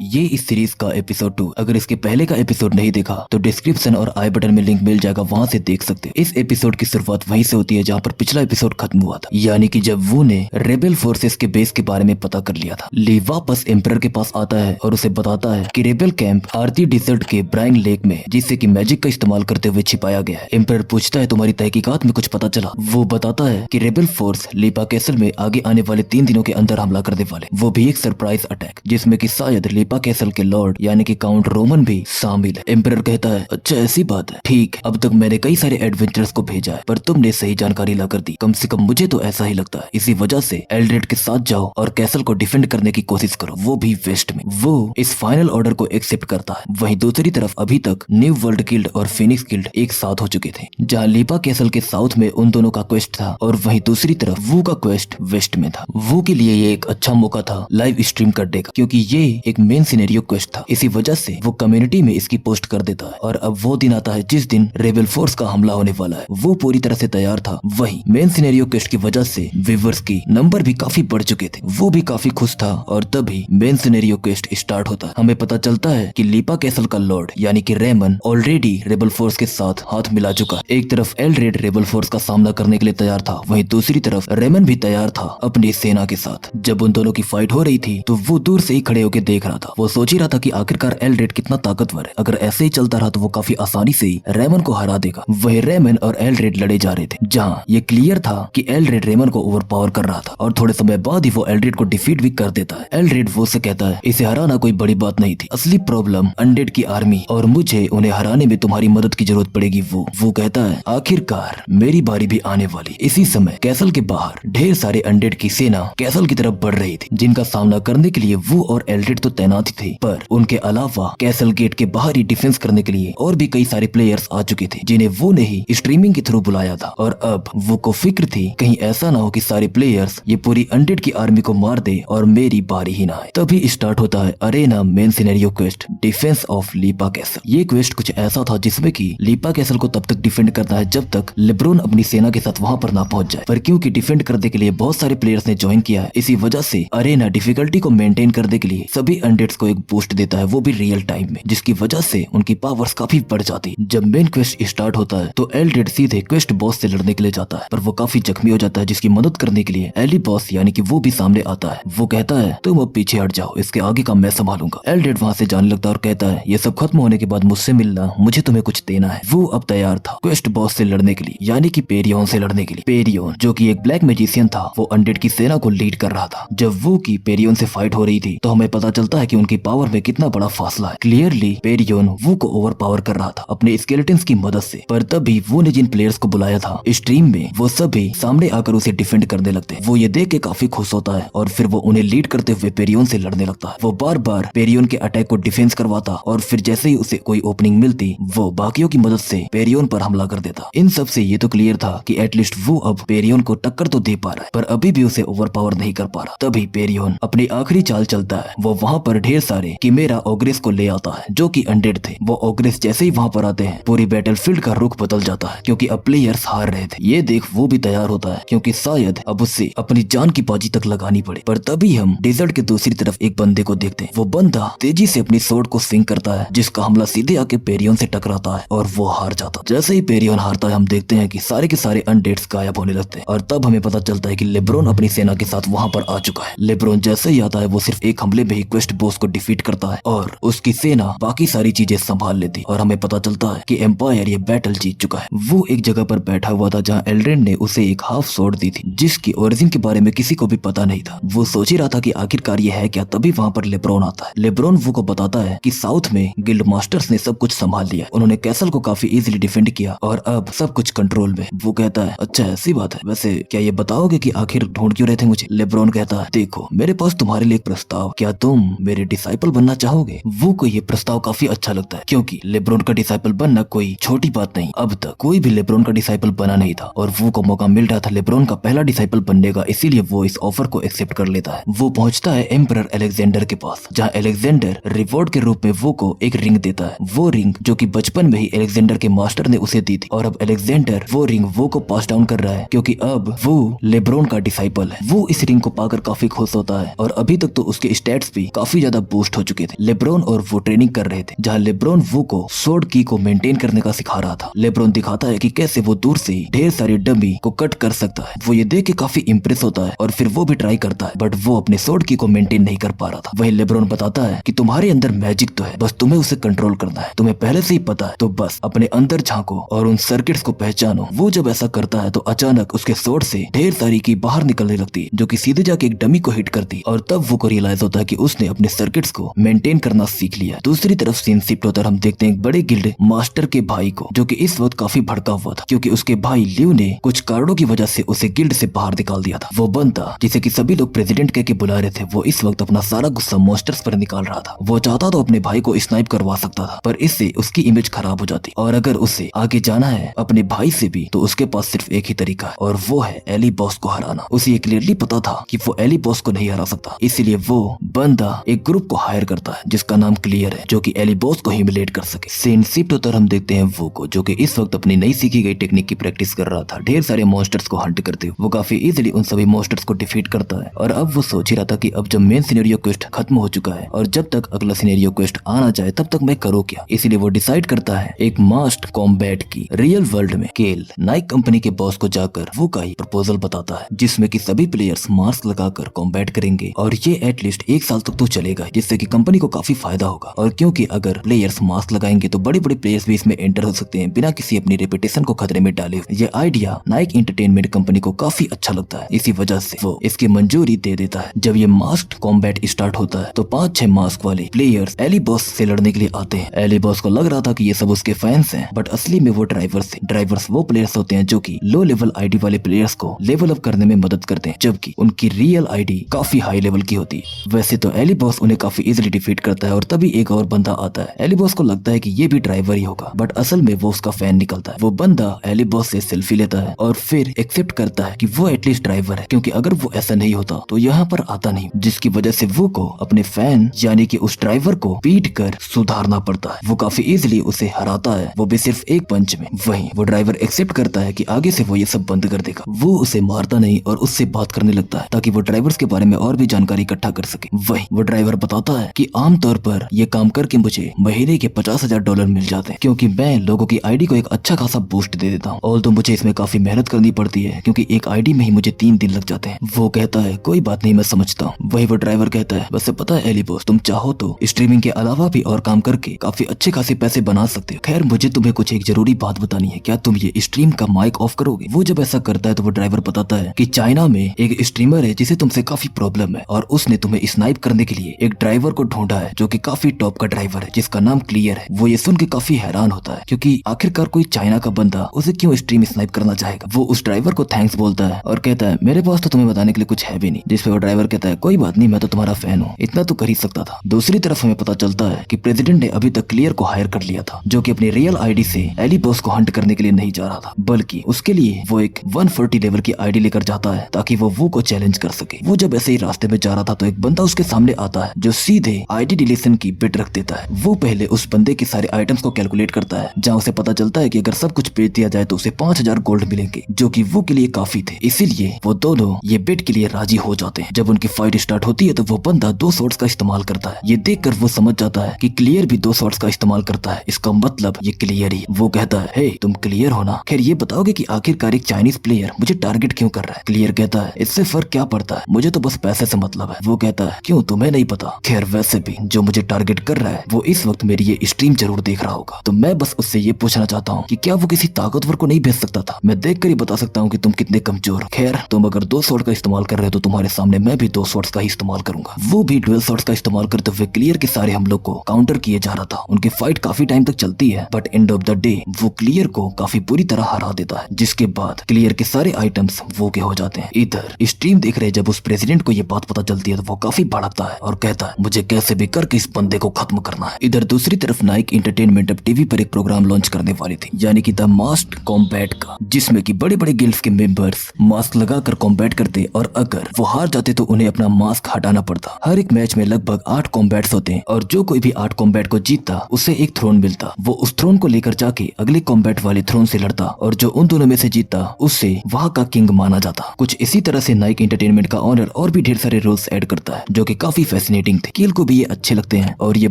ये इस सीरीज का एपिसोड 2। अगर इसके पहले का एपिसोड नहीं देखा तो डिस्क्रिप्शन और आई बटन में लिंक मिल जाएगा, वहां से देख सकते हैं। इस एपिसोड की शुरुआत वहीं से होती है जहां पर पिछला एपिसोड खत्म हुआ था, यानी कि जब वू ने रेबेल फोर्सेस के बेस के बारे में पता कर लिया था। ली वापस एम्परर के पास आता है और उसे बताता है कि रेबेल कैंप आरती डिजर्ट के ब्राइन लेक में, जिससे कि मैजिक का इस्तेमाल करते हुए छिपाया गया है। एम्परर पूछता है तुम्हारी तहकीकात में कुछ पता चला? वो बताता है कि रेबेल फोर्स लीपा कैसल में आगे आने वाले 3 दिनों के अंदर हमला करने वाले, वो भी एक सरप्राइज अटैक, जिसमें कि शायद लीपा कैसल के लॉर्ड यानी कि काउंट रोमन भी शामिल है। एम्परर कहता है अच्छा ऐसी बात है, ठीक। अब तक मैंने कई सारे एडवेंचरर्स को भेजा है पर तुमने सही जानकारी ला कर दी, कम से कम मुझे तो ऐसा ही लगता है। इसी वजह से एल्ड्रेड के साथ जाओ और कैसल को डिफेंड करने की कोशिश करो, वो भी वेस्ट में। वो इस फाइनल ऑर्डर को एक्सेप्ट करता है। वहीं दूसरी तरफ अभी तक न्यू वर्ल्ड गिल्ड और फिनिक्स गिल्ड एक साथ हो चुके थे, जहाँ लीपा कैसल के साउथ में उन दोनों का क्वेस्ट था और वहीं दूसरी तरफ वू का क्वेस्ट वेस्ट में था। वू के लिए ये एक अच्छा मौका था लाइव स्ट्रीम करने का, क्योंकि ये एक मेन सिनेरियो क्वेस्ट था। इसी वजह से वो कम्युनिटी में इसकी पोस्ट कर देता है। और अब वो दिन आता है जिस दिन रेबेल फोर्स का हमला होने वाला है। वो पूरी तरह से तैयार था। वही मेन सिनेरियो क्वेस्ट की वजह से व्यूअर्स की नंबर भी काफी बढ़ चुके थे। वो भी काफी खुश था और तभी मेन सिनेरियो क्वेस्ट स्टार्ट होता है। हमें पता चलता है कि लीपा कैसल का लॉर्ड यानी कि रेमन ऑलरेडी रेबेल फोर्स के साथ हाथ मिला चुका है। एक तरफ एल्ड्रेड रेबेल फोर्स का सामना करने के लिए तैयार था, वहीं दूसरी तरफ रेमन भी तैयार था अपनी सेना के साथ। जब उन दोनों की फाइट हो रही थी तो वो दूर से ही खड़े होकर देख रहा था। वो सोच ही रहा था कि आखिरकार एल्ड्रेड कितना ताकतवर है, अगर ऐसे ही चलता रहा तो वो काफी आसानी से ही रेमन को हरा देगा। वही रेमन और एल्ड्रेड लड़े जा रहे थे, जहाँ ये क्लियर था कि एल्ड्रेड रेमन को ओवरपावर कर रहा था और थोड़े समय बाद ही वो एल्ड्रेड को डिफीट भी कर देता है। एल्ड्रेड वो से कहता है इसे हराना कोई बड़ी बात नहीं थी, असली प्रॉब्लम अनडेड की आर्मी और मुझे उन्हें हराने में तुम्हारी मदद की जरूरत पड़ेगी। वो कहता है आखिरकार मेरी बारी भी आने वाली। इसी समय कैसल के बाहर ढेर सारे अनडेड की सेना कैसल की तरफ बढ़ रही थी, जिनका सामना करने के लिए वो और एल्ड्रेड तो तैनात थे, पर उनके अलावा कैसल गेट के बाहर ही डिफेंस करने के लिए और भी कई सारे प्लेयर्स आ चुके थे, जिन्हें वो ने ही स्ट्रीमिंग के थ्रू बुलाया था। और अब वो को फिक्र थी कहीं ऐसा ना हो कि सारे प्लेयर्स ये पूरी अनडेड की आर्मी को मार दे और मेरी बारी ही ना आए। तभी स्टार्ट होता है arena main scenario quest, defence of Lipa castle. ये क्वेस्ट कुछ ऐसा था जिसमें कि लीपा कैसल को तब तक डिफेंड करना है जब तक लेब्रोन अपनी सेना के साथ वहां पर ना पहुंच जाए। पर क्योंकि डिफेंड करने के लिए बहुत सारे प्लेयर्स ने ज्वाइन किया है, इसी वजह से अरेना डिफिकल्टी को मेंटेन करने के लिए सभी अनडेड्स को एक बूस्ट देता है, वो भी रियल टाइम में, जिसकी वजह से उनकी पावर्स काफी बढ़ जाती। जब मेन क्वेस्ट स्टार्ट होता है तो एल्ड्रेड सीधे क्वेस्ट बॉस से लड़ने के लिए जाता है, पर वो काफी जख्मी हो जाता है, जिसकी मदद करने के लिए एली बॉस यानी कि वो भी सामने आता है। वो कहता है तुम अब पीछे हट जाओ, इसके आगे का मैं संभालूंगा। एल्ड्रेड वहां से जाने लगता है और कहता है ये सब खत्म होने के बाद मुझसे मिलना, मुझे तुम्हें कुछ देना है। वो अब तैयार था क्वेस्ट बॉस से लड़ने के लिए, यानी कि पेरियोन से लड़ने के लिए। पेरियोन जो कि एक ब्लैक मैजिशियन था, वो अनडेड की सेना को लीड कर रहा था। जब वो की पेरियोन से फाइट हो रही थी तो हमें पता चलता है कि उनकी पावर में कितना बड़ा फासला है। क्लियरली पेरियोन वो को ओवर पावर कर रहा था अपने स्केलेटन्स की मदद से। पर तभी वो ने जिन प्लेयर्स को बुलाया था स्ट्रीम में, वो सभी सामने आकर उसे डिफेंड करने लगते हैं। वो ये देख के काफी खुश होता है और फिर वो उन्हें लीड करते हुए पेरियोन से लड़ने लगता है। वो बार बार पेरियोन के अटैक को डिफेंस करवाता और फिर जैसे ही उसे कोई ओपनिंग मिलती वो बाकियों की मदद से पेरियोन पर हमला कर देता। इन सब से ये तो क्लियर था कि एटलीस्ट वो अब पेरियोन को टक्कर तो दे पा रहा है, पर अभी भी उसे ओवर पावर नहीं कर पा रहा। तभी पेरियोन अपनी आखिरी चाल चलता है। वो वहाँ पर ढेर सारे किमेरा ओग्रेस को ले आता है जो कि अनडेड थे। वो ओग्रेस जैसे ही वहाँ पर आते हैं पूरी बैटलफील्ड का रुख बदल जाता है, क्योंकि अब प्लेयर्स हार रहे थे। ये देख वो भी तैयार होता है, क्योंकि शायद अब उससे अपनी जान की बाजी तक लगानी पड़े। पर तभी हम डेजर्ट के दूसरी तरफ एक बंदे को देखते हैं। वो बंदा तेजी से अपनी स्वॉर्ड को स्विंग करता है, जिसका हमला सीधे आके पेरियोन से टकराता है और वो हार जाता। जैसे ही पेरियोन हारता है हम देखते हैं कि सारे के सारे अनडेड्स गायब होने लगते हैं। और तब हमें पता चलता है कि लेब्रोन अपनी सेना के साथ वहां पर आ चुका है। लेब्रोन जैसे ही आता है वो सिर्फ एक हमले में ही क्वेस्ट बॉस को डिफीट करता है और उसकी सेना बाकी सारी चीजें संभाल लेती और हमें पता चलता है कि एम्पायर ये बैटल जीत चुका है। वो एक जगह पर बैठा हुआ था जहाँ एल्ड्रेड ने उसे एक हाफ स्वॉर्ड दी थी, जिसकी ओरिजिन के बारे में किसी को भी पता नहीं था। वो सोच ही रहा था कि आखिरकार ये है क्या। तभी वहाँ पर लेब्रोन आता है। लेब्रोन वो को बताता है कि साउथ में गिल्ड मास्टर्स ने सब कुछ संभाल लिया, उन्होंने कैसल को काफी इजीली डिफेंड किया और अब सब कुछ कंट्रोल में। वो कहता है अच्छा ऐसी बात है, वैसे क्या ये बताओगे कि आखिर ढूंढ क्यों रहे थे मुझे? लेब्रोन कहता है देखो मेरे पास तुम्हारे लिए एक प्रस्ताव, क्या तुम मेरे डिसाइपल बनना चाहोगे? वो को ये प्रस्ताव काफी अच्छा लगता है, क्योंकि लेब्रोन का डिसाइपल बनना कोई छोटी बात नहीं। अब तक कोई भी लेब्रोन का डिसाइपल बना नहीं था और वो को मौका मिल रहा था लेब्रोन का पहला डिसाइपल बनने का, इसीलिए वो इस ऑफर को एक्सेप्ट कर लेता है। वो पहुंचता है एम्परर अलेक्जेंडर के पास, जहाँ अलेक्जेंडर रिवॉर्ड के रूप में वो को एक रिंग देता है। वो रिंग जो कि बचपन में ही अलेक्जेंडर के मास्टर ने उसे दी थी और अब अलेक्जेंडर वो रिंग वो को पास डाउन कर रहा है, क्योंकि अब वो लेब्रोन का डिसाइपल है। वो इस रिंग को पाकर काफी खुश होता है और अभी तक तो उसके स्टैट्स भी काफी ज्यादा ज्यादा बूस्ट हो चुके थे। लेब्रॉन और वो ट्रेनिंग कर रहे थे जहाँ लेब्रॉन वो को सोर्ड की को मेंटेन करने का सिखा रहा था। लेब्रॉन दिखाता है कि कैसे वो दूर से ढेर सारी डमी को कट कर सकता है। वो ये देख के काफी इंप्रेस होता है और फिर वो भी ट्राई करता है, बट वो अपने सोर्ड की को मेंटेन नहीं कर पा रहा था। वही लेब्रॉन बताता है कि तुम्हारे अंदर मैजिक तो है, बस तुम्हें उसे कंट्रोल करना है, तुम्हें पहले से ही पता है, तो बस अपने अंदर झांको और उन सर्किट्स को पहचानो। वो जब ऐसा करता है तो अचानक उसके सोर्ड से ढेर सारी की बाहर निकलने लगती है जो कि सीधे जाके एक डमी को हिट करती, और तब वो को रियलाइज होता है कि उसने अपने सर्किट्स को मेंटेन करना सीख लिया। दूसरी तरफ सीन शिफ्ट होता है, हम देखते हैं एक बड़े गिल्ड मास्टर के भाई को जो कि इस वक्त काफी भड़का हुआ था क्योंकि उसके भाई लियो ने कुछ कारणों की वजह से उसे गिल्ड से बाहर निकाल दिया था। वो बंदा जिसे कि सभी लोग प्रेसिडेंट कह के बुला रहे थे, वो इस वक्त अपना सारा गुस्सा मॉन्स्टर्स पर निकाल रहा था। वो चाहता तो अपने भाई को स्नाइप करवा सकता था, पर इससे उसकी इमेज खराब हो जाती, और अगर उसे आगे जाना है अपने भाई से भी तो उसके पास सिर्फ एक ही तरीका है, और वो है एली बॉस को हराना। उसे ये क्लियरली पता था कि वो एली बॉस को नहीं हरा सकता, इसीलिए वो बंदा एक ग्रुप को हायर करता है जिसका नाम क्लियर है, जो कि एली बॉस को ह्यूमिलेट कर सके। सीन शिफ्ट होकर हम देखते हैं वो को जो कि इस वक्त अपनी नई सीखी गई टेक्निक की प्रैक्टिस कर रहा था। ढेर सारे मॉन्स्टर्स को हंट करते हुए वो काफी इजीली उन सभी मॉन्स्टर्स को डिफीट करता है, और अब वो सोच ही रहा था कि अब जब मेन सिनेरियो क्वेस्ट खत्म हो चुका है और जब तक अगला सिनेरियो क्वेस्ट आना चाहे तब तक मैं करूँ क्या। इसीलिए वो डिसाइड करता है एक मास्ट कॉम्बैट की रियल वर्ल्ड में केल नाइक कंपनी के बॉस को जाकर वो का ही प्रपोजल बताता है, जिसमें कि सभी प्लेयर्स मास्क लगाकर कॉम्बैट करेंगे और ये एटलीस्ट 1 साल तक तो चलेगा, जिससे कि कंपनी को काफी फायदा होगा। और क्योंकि अगर प्लेयर्स मास्क लगाएंगे तो बड़े बड़े प्लेयर्स भी इसमें एंटर हो सकते हैं बिना किसी अपनी रेपुटेशन को खतरे में डाले। ये आइडिया नाइक एंटरटेनमेंट कंपनी को काफी अच्छा लगता है, इसी वजह से वो इसकी मंजूरी दे देता है। जब ये मास्क कॉम्बैट स्टार्ट होता है तो 5-6 मास्क वाले प्लेयर्स एली बॉस से लड़ने के लिए आते हैं। एली बॉस को लग रहा था कि ये सब उसके फैंस हैं, बट असली में वो ड्राइवर्स थे। ड्राइवर्स वो प्लेयर्स होते हैं जो कि लो लेवल आईडी वाले प्लेयर्स को लेवल अप करने में मदद करते हैं, जबकि उनकी रियल आईडी काफी हाई लेवल की होती है। वैसे तो एली बॉस उन्हें काफी इजीली डिफीट करता है और तभी एक और बंदा आता है। एली बॉस को लगता है कि ये भी ड्राइवर ही होगा, बट असल में वो उसका फैन निकलता है। वो बंदा एली बॉस से सेल्फी लेता है और फिर एक्सेप्ट करता है कि वो एटलीस्ट ड्राइवर है, क्योंकि अगर वो ऐसा नहीं होता तो यहाँ पर आता नहीं, जिसकी वजह से वो को अपने फैन यानी कि उस ड्राइवर को पीट कर सुधारना पड़ता है। वो काफी इजीली उसे हराता है, वो भी सिर्फ एक पंच में। वहीं वो ड्राइवर एक्सेप्ट करता है कि आगे से वो ये सब बंद कर देगा। वो उसे मारता नहीं और उससे बात करने लगता है ताकि वो ड्राइवर्स के बारे में और भी जानकारी इकट्ठा कर सके। वहीं वो ड्राइवर बताता है कि आमतौर पर ये काम करके मुझे महीने के $50,000 मिल जाते हैं, क्योंकि मैं लोगों की आईडी को एक अच्छा खासा बूस्ट दे देता हूँ। ऑल्दो मुझे इसमें काफी मेहनत करनी पड़ती है क्योंकि एक आईडी में ही मुझे 3 दिन लग जाते हैं। वो कहता है कोई बात नहीं, मैं समझता हूँ। वही वो ड्राइवर कहता है वैसे पता है एली बॉस, तुम चाहो तो स्ट्रीमिंग के अलावा भी और काम करके काफी अच्छे खासे पैसे बना सकते हो। खैर मुझे तुम्हें कुछ एक जरूरी बात बतानी है, क्या तुम ये स्ट्रीम का माइक ऑफ करोगे? वो जब ऐसा करता है तो वो ड्राइवर बताता है कि चाइना में एक स्ट्रीमर है जिसे तुमसे काफी प्रॉब्लम है और उसने तुम्हें स्नाइप करने के लिए एक ड्राइवर को ढूंढा है जो कि काफी टॉप का ड्राइवर है जिसका नाम क्लियर है। वो ये सुन के काफी हैरान होता है क्योंकि आखिरकार कोई चाइना का बंदा उसे क्यों स्ट्रीम स्नाइप करना चाहेगा। वो उस ड्राइवर को थैंक्स बोलता है और कहता है मेरे पास तो तुम्हें बताने के लिए कुछ है भी नहीं, जिस पे वो ड्राइवर कहता है कोई बात नहीं, मैं तो तुम्हारा फैन हूँ, इतना तो कर ही सकता था। दूसरी तरफ हमें पता चलता है कि प्रेसिडेंट ने अभी तक क्लियर को हायर कर लिया था, जो कि अपनी रियल आईडी से एली बॉस को हंट करने के लिए नहीं जा रहा था, बल्कि उसके लिए वो एक 140 लेवल की आईडी लेकर जाता है ताकि वो को चैलेंज कर सके। वो जब ऐसे ही रास्ते में जा रहा था तो एक बंदा उसके सामने आता है जो सीधे आईडी डिलीशन की बिट रख देता है। वो पहले उस बंदे के सारे आइटम्स को कैलकुलेट करता है, जहाँ उसे पता चलता है कि अगर सब कुछ बेच दिया जाए तो उसे 5000 गोल्ड मिलेंगे, जो कि वो के लिए काफी थे। इसीलिए वो दोनों ये बिट के लिए राजी हो जाते हैं। जब उनकी फाइट स्टार्ट होती है तो वो बंदा 2 शॉट्स का इस्तेमाल करता है। ये देखकर वो समझ जाता है कि क्लियर भी 2 शॉट्स का इस्तेमाल करता है, इसका मतलब ये क्लियर ही। वो कहता है हे तुम क्लियर हो ना, खैर ये बताओगे कि आखिरकार एक चाइनीज प्लेयर मुझे टारगेट क्यों कर रहा है? क्लियर कहता है इससे फर्क क्या पड़ता है, मुझे तो बस पैसे से मतलब है। वो कहता है क्यों, तुम्हें नहीं पता? खैर वैसे भी जो मुझे टारगेट कर रहा है वो इस वक्त मेरी ये स्ट्रीम जरूर देख रहा होगा, तो मैं बस उससे ये पूछना चाहता हूँ कि क्या वो किसी ताकतवर को नहीं भेज सकता था? मैं देख कर ही बता सकता हूँ कि तुम कितने कमजोर हो। खैर तुम अगर 2 शॉट का इस्तेमाल कर रहे हो तो तुम्हारे सामने मैं भी 2 शॉट्स का ही इस्तेमाल करूंगा। वो भी डुअल शॉट्स का इस्तेमाल करते हुए क्लियर के सारे हम लोग को काउंटर किए जा रहा था। उनकी फाइट काफी टाइम तक चलती है, but end of the day वो क्लियर को काफी बुरी तरह हरा देता है, जिसके बाद क्लियर के सारे आइटम्स वो के हो जाते हैं। इधर स्ट्रीम देख रहे जब उस प्रेसिडेंट को ये बात पता चलती है तो वो काफी भड़कता है और कहता है मुझे कैसे भी करके इस बंदे को खत्म करना है। इधर दूसरी तरफ नाइक एंटरटेनमेंट अब टीवी पर एक प्रोग्राम लॉन्च करने वाली थी, यानी कि द मास्क कॉम्बैट का, जिसमें कि बड़े बड़े गिल्ड्स के मेंबर्स मास्क लगाकर कॉम्बैट करते और अगर वो हार जाते तो उन्हें अपना मास्क हटाना पड़ता। हर एक मैच में लगभग 8 कॉम्बैट्स होते हैं और जो कोई भी 8 कॉम्बैट को जीतता उसे एक थ्रोन मिलता। वो उस थ्रोन को लेकर जाके अगले कॉम्बैट वाले थ्रोन से लड़ता और जो उन दोनों में से जीतता उससे वहां का किंग माना जाता। कुछ इसी तरह से नाइक एंटरटेनमेंट का ऑनर और भी ढेर सारे रूल्स ऐड करता है जो कि काफी फैसिनेटिंग फैसिनेटिंग थे, किल को भी ये अच्छे लगते हैं और ये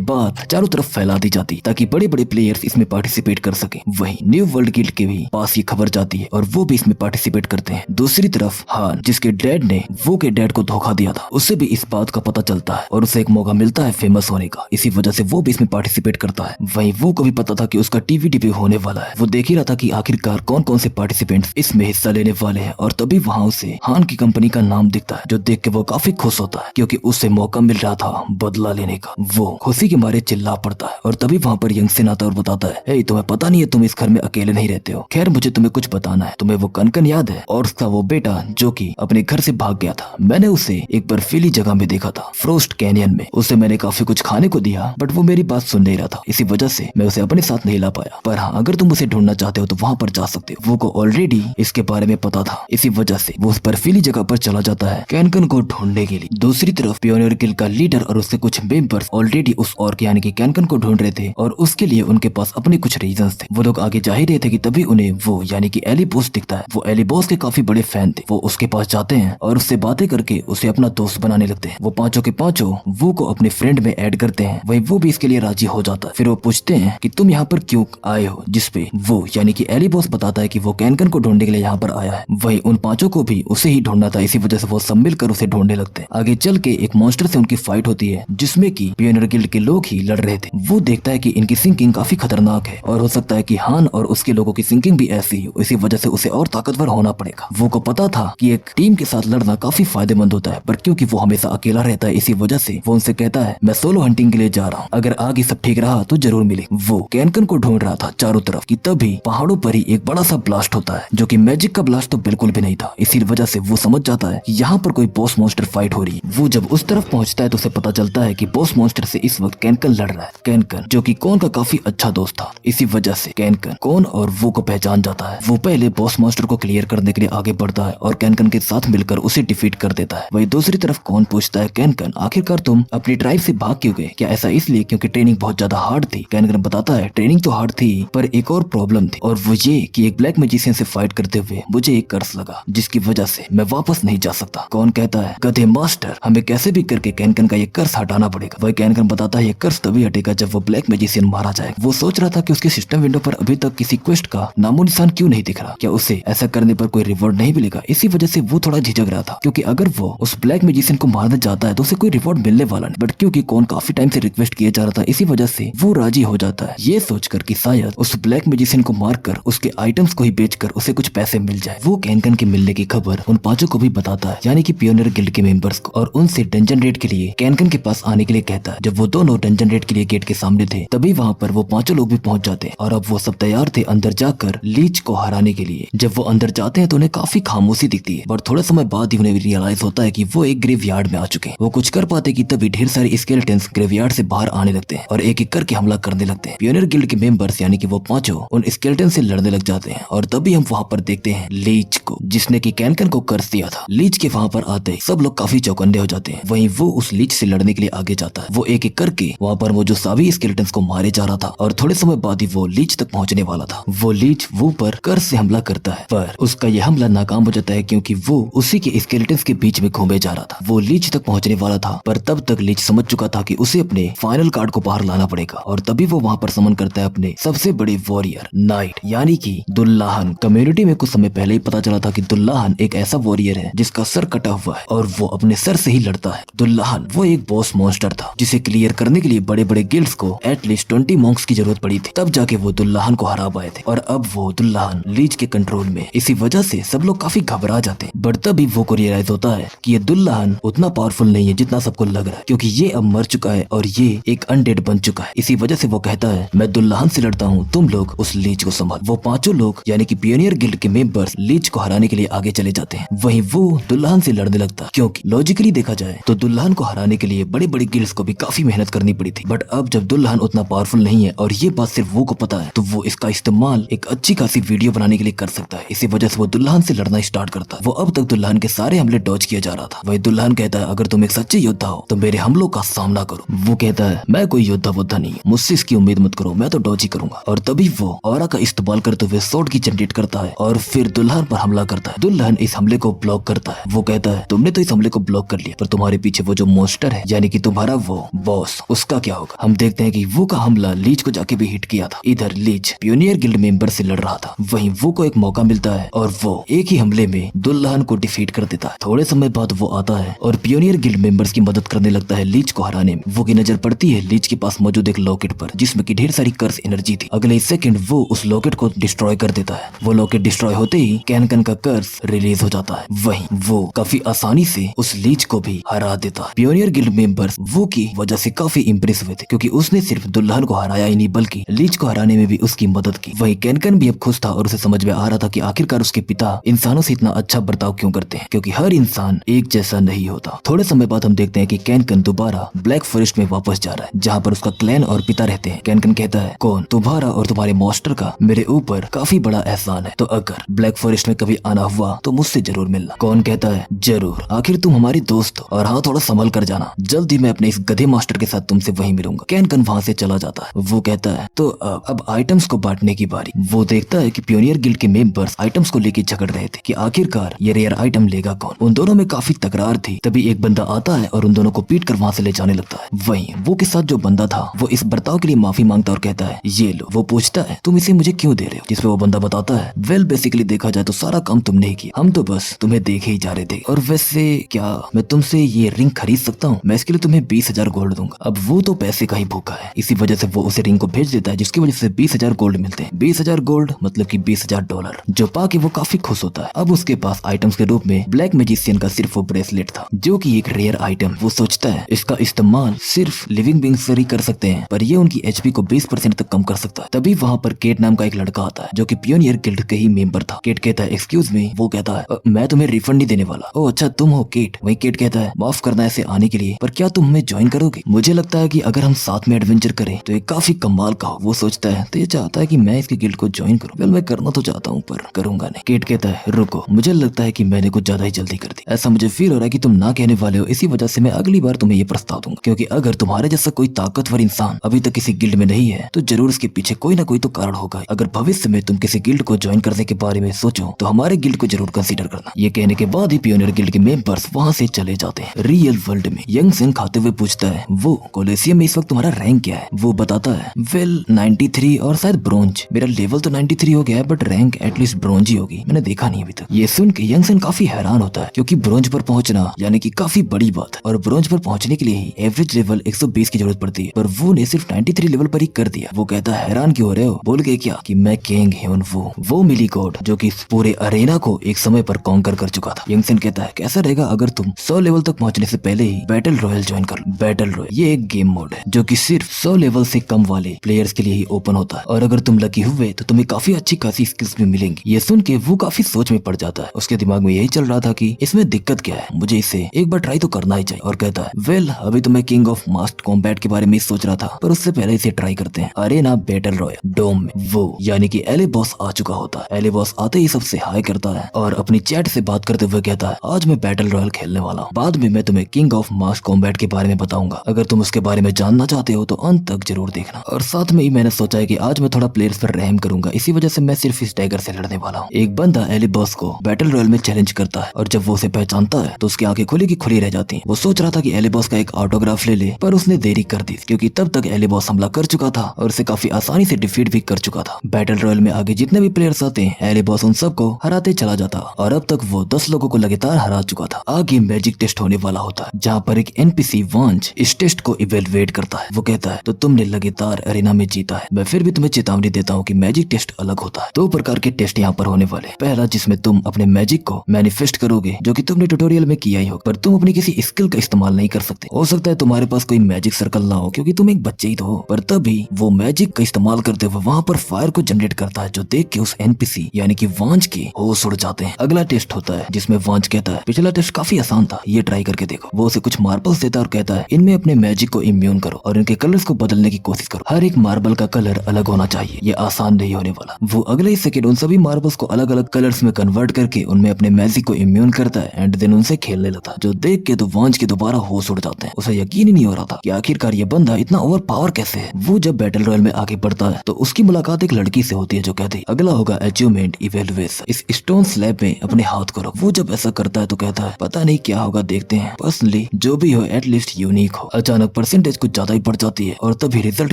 बात चारों तरफ फैला दी जाती ताकि बड़े बड़े प्लेयर्स इसमें पार्टिसिपेट कर सके। वहीं न्यू वर्ल्ड गिल्ड के भी पास ये खबर जाती है और वो भी इसमें पार्टिसिपेट करते हैं। दूसरी तरफ हान, जिसके डैड ने वो के डैड को धोखा दिया था, उसे भी इस बात का पता चलता है और उसे एक मौका मिलता है फेमस होने का। इसी वजह से वो भी इसमें पार्टिसिपेट करता है। वहीं वो को भी पता था कि उसका टीवी डेब्यू होने वाला है। वो देख ही रहा था कि आखिरकार कौन कौन से पार्टिसिपेंट्स इसमें हिस्सा लेने वाले हैं और तभी वहाँ उसे हान की कंपनी का नाम दिखता है, जो देख के वो काफी खुश होता है क्योंकि उसे मौका मिल रहा था बदला लेने का। वो खुशी के मारे चिल्ला पड़ता है और तभी वहाँ पर यंगसेन आता है और बताता है, ए तुम्हें पता नहीं है तुम इस घर में अकेले नहीं रहते हो। खैर मुझे तुम्हें कुछ बताना है, तुम्हें वो कनकन याद है और उसका वो बेटा जो कि अपने घर से भाग गया था। मैंने उसे एक बर्फीली जगह में देखा था, फ्रोस्ट कैनियन में। उसे मैंने काफी कुछ खाने को दिया बट वो मेरी बात सुन नहीं रहा था, इसी वजह से मैं उसे अपने साथ नहीं ला पाया। पर हाँ, अगर तुम उसे ढूंढना चाहते हो तो वहाँ पर जा सकते हो। वो को ऑलरेडी इसके बारे में पता था, इसी वजह से वो उस बर्फीली जगह पर चला जाता है कैनकन को ढूंढने के लिए। दूसरी तरफ पियोनियर गिल्ड का लीडर और उसके कुछ मेंबर्स ऑलरेडी उस ऑर्क यानी कि कैनकन को ढूंढ रहे थे और उसके लिए उनके पास अपने कुछ रीजंस थे। वो लोग आगे जा ही रहे थे कि तभी उन्हें वो यानी कि एली बॉस दिखता है। वो एली बॉस के काफी बड़े फैन थे। वो उसके पास जाते हैं और उससे बातें करके उसे अपना दोस्त बनाने लगते हैं। वो पांचों के पांचों वो को अपने फ्रेंड में ऐड करते हैं। वही वो भी इसके लिए राजी हो जाता है। फिर वो पूछते हैं कि तुम यहाँ पर क्यों आए हो, जिसपे वो यानी कि एली बॉस बताता है कि वो कैनकन को ढूंढने के लिए यहाँ पर आया है। वही उन पांचों को भी उसे ही ढूंढना था, इसी वजह से वो सब मिलकर उसे ढूंढने लगते हैं। आगे चल के एक मॉन्स्टर से उनकी फाइट होती है जिसमें कि पियोनियर गिल्ड के लोग ही लड़ रहे थे। वो देखता है कि इनकी सिंकिंग काफी खतरनाक है और हो सकता है कि हान और उसके लोगों की सिंकिंग भी ऐसी हो, इसी वजह से उसे और ताकतवर होना पड़ेगा। वो को पता था कि एक टीम के साथ लड़ना काफी फायदेमंद होता है, पर क्योंकि वो हमेशा अकेला रहता है इसी वजह से वो उनसे कहता है मैं सोलो हंटिंग के लिए जा रहा हूँ, अगर आगे सब ठीक रहा तो जरूर मिले। वो कैनकन को ढूंढ रहा था चारों तरफ कि तभी पहाड़ों पर ही एक बड़ा सा ब्लास्ट होता है जो कि मैजिक का ब्लास्ट तो बिल्कुल भी नहीं था। इसी वजह से वो समझ जाता है कि यहाँ पर कोई बॉस मॉन्स्टर फाइट हो रही है। वो जब उस तरफ पहुंचता है तो उसे पता चलता है कि बॉस मॉन्स्टर से इस वक्त कैनकन लड़ रहा है। कैनकन जो कि कौन का काफी अच्छा दोस्त था, इसी वजह से कैनकन कौन और वो को पहचान जाता है। वो पहले बॉस मॉन्स्टर को क्लियर करने के लिए आगे बढ़ता है और कैनकन के साथ मिलकर उसे डिफीट कर देता है। वही दूसरी तरफ कौन पूछता है, कैनकन आखिरकार तुम अपनी ट्राइब से भाग क्यों गए? क्या ऐसा इसलिए क्योंकि ट्रेनिंग बहुत ज्यादा हार्ड थी? कैनकन बताता है ट्रेनिंग तो हार्ड थी पर एक और प्रॉब्लम थी और वो ये कि एक ब्लैक मैजिशियन से फाइट करते हुए मुझे एक कर्स लगा जिसकी वजह से मैं वापस नहीं जा सकता। कौन कहता है, गधे मास्टर हमें कैसे भी करके कैनकन का ये कर्स हटाना पड़ेगा। वही कैनकन बताता है ये कर्स तभी हटेगा जब वो ब्लैक मैजिशियन मारा जाएगा। वो सोच रहा था कि उसके सिस्टम विंडो पर अभी तक किसी क्वेस्ट का नामो निशान क्यों नहीं दिख रहा, क्या उसे ऐसा करने पर कोई रिवॉर्ड नहीं मिलेगा। इसी वजह से वो थोड़ा झिझक रहा था क्योंकि अगर वो उस ब्लैक मैजिशियन को मारना चाहता है तो उसे कोई रिवॉर्ड मिलने वाला नहीं, बट क्योंकि कौन काफी टाइम से रिक्वेस्ट किया जा रहा था इसी वजह से वो राजी हो जाता है, ये सोचकर कि शायद उस ब्लैक मैजिशियन को मारकर उसके आइटम्स को ही बेचकर उसे कुछ पैसे मिल जाए। वो कैनकन के मिलने की खबर उन पांचों को भी बताता है यानी कि पियोनियर गिल्ड के मेंबर्स को, और उनसे डंजन रेड के लिए कैनकन के पास आने के लिए कहता है। जब वो दोनों डंजन रेड के लिए गेट के सामने थे तभी वहाँ पर वो पांचों लोग भी पहुंच जाते हैं और अब वो सब तैयार थे अंदर जाकर लीच को हराने के लिए। जब वो अंदर जाते हैं तो उन्हें काफी खामोशी दिखती है और थोड़े समय बाद ही उन्हें रियलाइज होता है कि वो एक ग्रेवयार्ड में आ चुके हैं। वो कुछ कर पाते कि तभी ढेर सारे स्केलेटन्स ग्रेवयार्ड से बाहर आने लगते हैं और एक एक करके हमला करने लगते हैं। पियोनियर गिल्ड के मेंबर्स यानी कि वो पांचों उन स्केलेटन से लड़ने लग जाते हैं और तभी हम वहाँ पर देखते हैं लीच को, जिसने कि कैनकन को कर्स दिया था। लीच के वहाँ पर आते सब लोग काफी चौकन्ने हो जाते हैं। वहीं वो उस लीच से लड़ने के लिए आगे जाता है। वो एक एक करके वहाँ पर वो जो सभी स्केलेटन्स को मारे जा रहा था और थोड़े समय बाद ही वो लीच तक पहुंचने वाला था। वो लीच वो पर कर्स से हमला करता है पर उसका यह हमला नाकाम हो जाता है क्योंकि वो उसी के स्केलेटन्स के बीच में घूमे जा रहा था। वो लीच तक पहुंचने वाला था पर तब तक लीच समझ चुका था कि उसे अपने फाइनल कार्ड को बाहर लाना पड़ेगा और तभी वो वहाँ पर समन करता है अपने सबसे बड़े वॉरियर नाइट यानी कि दुल्लाहन। कम्युनिटी में कुछ समय पहले ही पता चला था कि दुल्लाहन एक ऐसा वॉरियर है जिसका सर कटा हुआ है और वो अपने सर से ही लड़ता है। दुल्लाहन वो एक बॉस मॉन्स्टर था जिसे क्लियर करने के लिए बड़े बड़े गिल्ड्स को एटलीस्ट 20 मॉन्क्स की जरूरत पड़ी थी, तब जाके वो दुल्लाहन को हरा पाए थे और अब वो दुल्लाहन लीच के कंट्रोल में। इसी वजह से सब लोग काफी घबरा जाते हैं बट तभी वो को रियलाइज होता है कि ये दुल्लाहन उतना पावरफुल नहीं है जितना सबको लग रहा है क्योंकि ये अब मर चुका है और ये एक अनडेड बन चुका है। इसी वजह से वो कहता है मैं दुल्लाहन से लड़ता हूँ, तुम लोग उस लीच को संभाल। वो पांचों लोग यानी कि पियोनियर गिल्ड के मेंबर्स लीच को हराने के लिए आगे चले जाते हैं। वहीं वो दुल्लाहन से लड़ने लगता क्योंकि लॉजिकली देखा जाए तो दुल्लाहन को हराने के लिए बड़ी बड़ी गिल्ड्स को भी काफी मेहनत करनी पड़ी थी, बट अब जब दुल्लाहन उतना पावरफुल नहीं है और ये बात सिर्फ वो को पता है तो वो इसका इस्तेमाल एक अच्छी खासी वीडियो बनाने के लिए कर सकता है। इसी वजह से वो दुल्लाहन से लड़ना स्टार्ट करता है। वो अब तक दुल्लाहन के सारे हमले डॉज किया जा रहा था। वही दुल्लाहन कहता है अगर तुम एक सच्चे योद्धा हो तो मेरे हमलों का सामना करो। वो कहता है मैं कोई योद्धा वोद्धा नहीं, मुझसे इसकी उम्मीद मत करो, मैं तो डॉज ही करूंगा। और तभी वो ऑरा का इस्तेमाल करते हुए स्वॉर्ड की जनरेट करता है और फिर दुल्हन पर हमला करता है। दुल्हन इस हमले को ब्लॉक करता है। वो कहता है तुमने तो इस हमले को ब्लॉक कर लिया पर तुम्हारे पीछे वो जो मॉन्स्टर मास्टर है यानी कि तुम्हारा वो बॉस, उसका क्या होगा। हम देखते हैं कि वो का हमला लीच को जाके भी हिट किया था। इधर लीच पियोनियर गिल्ड मेंबर से लड़ रहा था, वहीं वो को एक मौका मिलता है और वो एक ही हमले में दुल्हन को डिफीट कर देता है। थोड़े समय बाद वो आता है और पियोनियर गिल्ड मेंबर्स की मदद करने लगता है लीच को हराने में। वो की नजर पड़ती है लीच के पास मौजूद एक लॉकेट पर जिसमें की ढेर सारी कर्स एनर्जी थी। अगले सेकंड वो उस लॉकेट को डिस्ट्रॉय कर देता है। वो लॉकेट डिस्ट्रॉय होते ही कैनकन का कर्स रिलीज हो जाता है। वहीं वो काफी आसानी से उस लीच को भी हरा देता है। पियोनियर गिल्ड मेंबर्स वो की वजह से काफी इंप्रेस हुए थे क्योंकि उसने सिर्फ दुल्हन को हराया ही नहीं बल्कि लीच को हराने में भी उसकी मदद की। वहीं कैनकन भी अब खुश था और उसे समझ में आ रहा था कि आखिरकार उसके पिता इंसानों से इतना अच्छा बर्ताव क्यों करते हैं, क्योंकि हर इंसान एक जैसा नहीं होता। थोड़े समय बाद हम देखते हैं कि कैनकन दोबारा ब्लैक फॉरेस्ट में वापस जा रहा है जहाँ पर उसका क्लैन और पिता रहते हैं। कैनकन कहता है, कौन, तुम्हारा और तुम्हारे मास्टर का मेरे ऊपर काफी बड़ा एहसान है, तो अगर ब्लैक फॉरेस्ट में कभी आना हुआ तो मुझसे जरूर मिलना। कौन कहता है, जरूर, आखिर तुम हमारी दोस्त हो, और हाँ थोड़ा संभल कर जाना, जल्द ही मैं अपने इस गधे मास्टर के साथ तुमसे वहीं मिलूंगा। कैनकन वहाँ से चला जाता है। वो कहता है, तो अब आइटम्स को बांटने की बारी। वो देखता है कि पियोनियर गिल्ड के मेंबर्स आइटम्स को लेके झगड़ रहे थे कि आखिरकार ये रेयर आइटम लेगा कौन। उन दोनों में काफी तकरार थी। तभी एक बंदा आता है और उन दोनों को पीट कर वहाँ से ले जाने लगता है। वहीं वो के साथ जो बंदा था वो इस बर्ताव के लिए माफी मांगता और कहता है, ये लो। वो पूछता है, तुम इसे मुझे क्यों दे रहे हो, जिसपे वो बंदा बताता है, वेल बेसिकली देखा जाए तो सारा काम तुमने ही किया, हम तो बस तुम्हें देखे ही जा रहे थे, और वैसे क्या मैं तुमसे ये रिंग खरीद सकता हूँ, मैं इसके लिए तुम्हें 20,000 गोल्ड दूंगा। अब वो तो पैसे का ही भूखा है, इसी वजह से वो उसे रिंग को भेज देता है जिसकी वजह से 20,000 गोल्ड मिलते हैं। 20,000 गोल्ड मतलब कि $20,000, जो पाके वो काफी खुश होता है। अब उसके पास आइटम्स के रूप में ब्लैक मैजिशियन का सिर्फ वो ब्रेसलेट था जो कि एक रेयर आइटम। वो सोचता है इसका इस्तेमाल सिर्फ लिविंग बींग्स ही कर सकते हैं, पर ये उनकी एचपी को 20% तक कम कर सकता है। तभी वहाँ पर केट नाम का एक लड़का आता है जो कि पियोनियर गिल्ड के ही मेंबर था। केट कहता है, एक्सक्यूज मी। वो कहता है, मैं तुम्हें रिफंड नहीं देने वाला। ओ अच्छा, तुम हो केट। वही केट कहता है, माफ करना ऐसे आने के लिए, पर क्या तुम हमें ज्वाइन करोगे? मुझे लगता है कि अगर हम साथ में एडवेंचर करें तो ये काफी कमाल का हो। वो सोचता है, तो ये चाहता है कि मैं इसकी गिल्ड को ज्वाइन करूं। वेल मैं करना तो चाहता हूँ पर करूंगा नहीं। केट कहता है, रुको, मुझे लगता है कि मैंने कुछ ज्यादा ही जल्दी कर दी। ऐसा मुझे फील हो रहा है कि तुम ना कहने वाले हो, इसी वजह से मैं अगली बार तुम्हें ये प्रस्ताव दूंगा, क्योंकि अगर तुम्हारे जैसा कोई ताकतवर इंसान अभी तक किसी गिल्ड में नहीं है तो जरूर इसके पीछे कोई ना कोई तो कारण होगा। अगर भविष्य में तुम किसी गिल्ड को ज्वाइन करने के बारे में सोचो तो हमारे गिल्ड को जरूर कंसीडर करना। ये कहने के बाद ही पियोनियर गिल्ड के मेंबर्स वहाँ से चले जाते हैं। रियल वर्ल्ड में यंग सिंह खाते हुए पूछता है, वो कोलेसियम में इस वक्त तुम्हारा रैंक क्या है? वो बताता है, वेल 93 और शायद ब्रोंज। मेरा लेवल तो 93 हो गया है बट रैंक एटलीस्ट ब्रोंज ही होगी, मैंने देखा नहीं अभी तक। ये सुन के यंग सिंह काफी हैरान होता है क्योंकि ब्रोंज पर पहुंचना यानी कि काफी बड़ी बात है, और ब्रोंज पर पहुंचने के लिए ही एवरेज लेवल 120 की जरूरत पड़ती है, पर वो ने सिर्फ 93 लेवल पर ही कर दिया। वो कहता है, हैरान क्यों हो रहे हो? बोल के क्या कि मैं किंग ह्यून वो मिली गॉड जो कि पूरे अरेना को एक समय पर कॉन्कर कर चुका था। यंग सिंह कहता है, कैसा रहेगा अगर तुम 100 लेवल तक पहुंचने से पहले ही बैटल रॉयल ज्वाइन कर लो। बैटल रॉयल ये एक गेम मोड है जो कि सिर्फ 100 लेवल से कम वाले प्लेयर्स के लिए ही ओपन होता है, और अगर तुम लकी हुए तो तुम्हें काफी अच्छी खासी स्किल्स भी मिलेंगी। ये सुन के वो काफी सोच में पड़ जाता है। उसके दिमाग में यही चल रहा था कि इसमें दिक्कत क्या है, मुझे इसे एक बार ट्राई तो करना ही चाहिए। और कहता है, वेल अभी तो मैं किंग ऑफ मास्ट कॉम्बैट के बारे में सोच रहा था, पर उससे पहले इसे ट्राई करते हैं। अरेना बैटल रॉयल डोम में वो यानी कि एले बॉस आ चुका होता है। एले बॉस आते ही सबसे हाई करता है और अपनी चैट से बात करते हुए कहता है, आज मैं बैटल रॉयल खेलने वाला हूँ, बाद में मैं तुम्हें किंग ऑफ मास्ट कॉम्बैट के बारे में बताऊंगा। अगर तुम उसके बारे में जानना चाहते हो तो अंत तक जरूर देखना। और साथ में ही मैंने सोचा है कि आज मैं थोड़ा प्लेयर्स पर रहम करूंगा, इसी वजह से मैं सिर्फ इस टाइगर से लड़ने वाला हूँ। एक बंदा एले बॉस को बैटल रॉयल में चैलेंज करता है और जब वो उसे पहचानता है तो उसकी आंखें खुली की खुली रह जाती हैं। वो सोच रहा था कि एले बॉस का एक ऑटोग्राफ ले ले, पर उसने देरी कर दी क्योंकि तब तक एले बॉस हमला कर चुका था और उसे काफी आसानी से डिफीट भी कर चुका था। बैटल रॉयल में आगे जितने भी प्लेयर्स आते हैं एले बॉस उन सबको हराते चला जाता और अब तक वो 10 लोगों को लगातार हरा चुका था। आगे मैजिक टेस्ट होने वाला होता है जहाँ पर एक एनपीसी वांज इस टेस्ट को इवेलुएट करता है। वो कहता है, तो तुमने लगातार अरेना में जीता है, मैं फिर भी तुम्हें चेतावनी देता हूँ कि मैजिक टेस्ट अलग होता है। 2 प्रकार के टेस्ट यहाँ पर होने वाले। पहला जिसमें तुम अपने मैजिक को मैनिफेस्ट करोगे जो कि तुमने ट्यूटोरियल में किया ही होगा, पर तुम अपनी किसी स्किल का इस्तेमाल नहीं कर सकते। हो सकता है तुम्हारे पास कोई मैजिक सर्कल ना हो क्योंकि तुम एक बच्चे ही तो हो, पर तभी वो मैजिक का इस्तेमाल करते हुए वहाँ पर फायर को जनरेट करता है जो देख के उस एनपीसी यानी कि वांज के होश उड़ जाते हैं। अगला टेस्ट होता है जिसमें वांज कहता है, पिछला टेस्ट काफी आसान था, ये ट्राई करके देखो। वो उसे कुछ मार्बल्स देता है और कहता है, इनमें अपने मैजिक को इम्यून करो और इनके कलर्स को बदलने की कोशिश करो। हर एक मार्बल का कलर अलग होना चाहिए, ये आसान नहीं होने वाला। वो अगले ही सेकंड उन सभी मार्बल्स को अलग अलग कलर्स में कन्वर्ट करके उनमें अपने मैजिक को इम्यून करता है एंड देन उनसे खेलने लगता है, जो देख के तो वांज के दोबारा होश उड़ जाते हैं। उसे यकीन ही नहीं हो रहा था कि आखिरकार ये बंदा इतना ओवर पावर कैसे है। वो जब बैटल रॉयल में आगे बढ़ता है तो उसकी मुलाकात एक लड़की से होती है जो कहती है, अगला होगा अचीवमेंट इवेलुएशन, इस स्टोन स्लैब में अपने हाथ करो। वो जब ऐसा करता है तो कहता है, पता नहीं क्या होगा, देखते हैं। पर्सनली जो भी हो एटलीस्ट यूनिक हो। अचानक परसेंटेज कुछ ज्यादा ही बढ़ जाती है और तभी रिजल्ट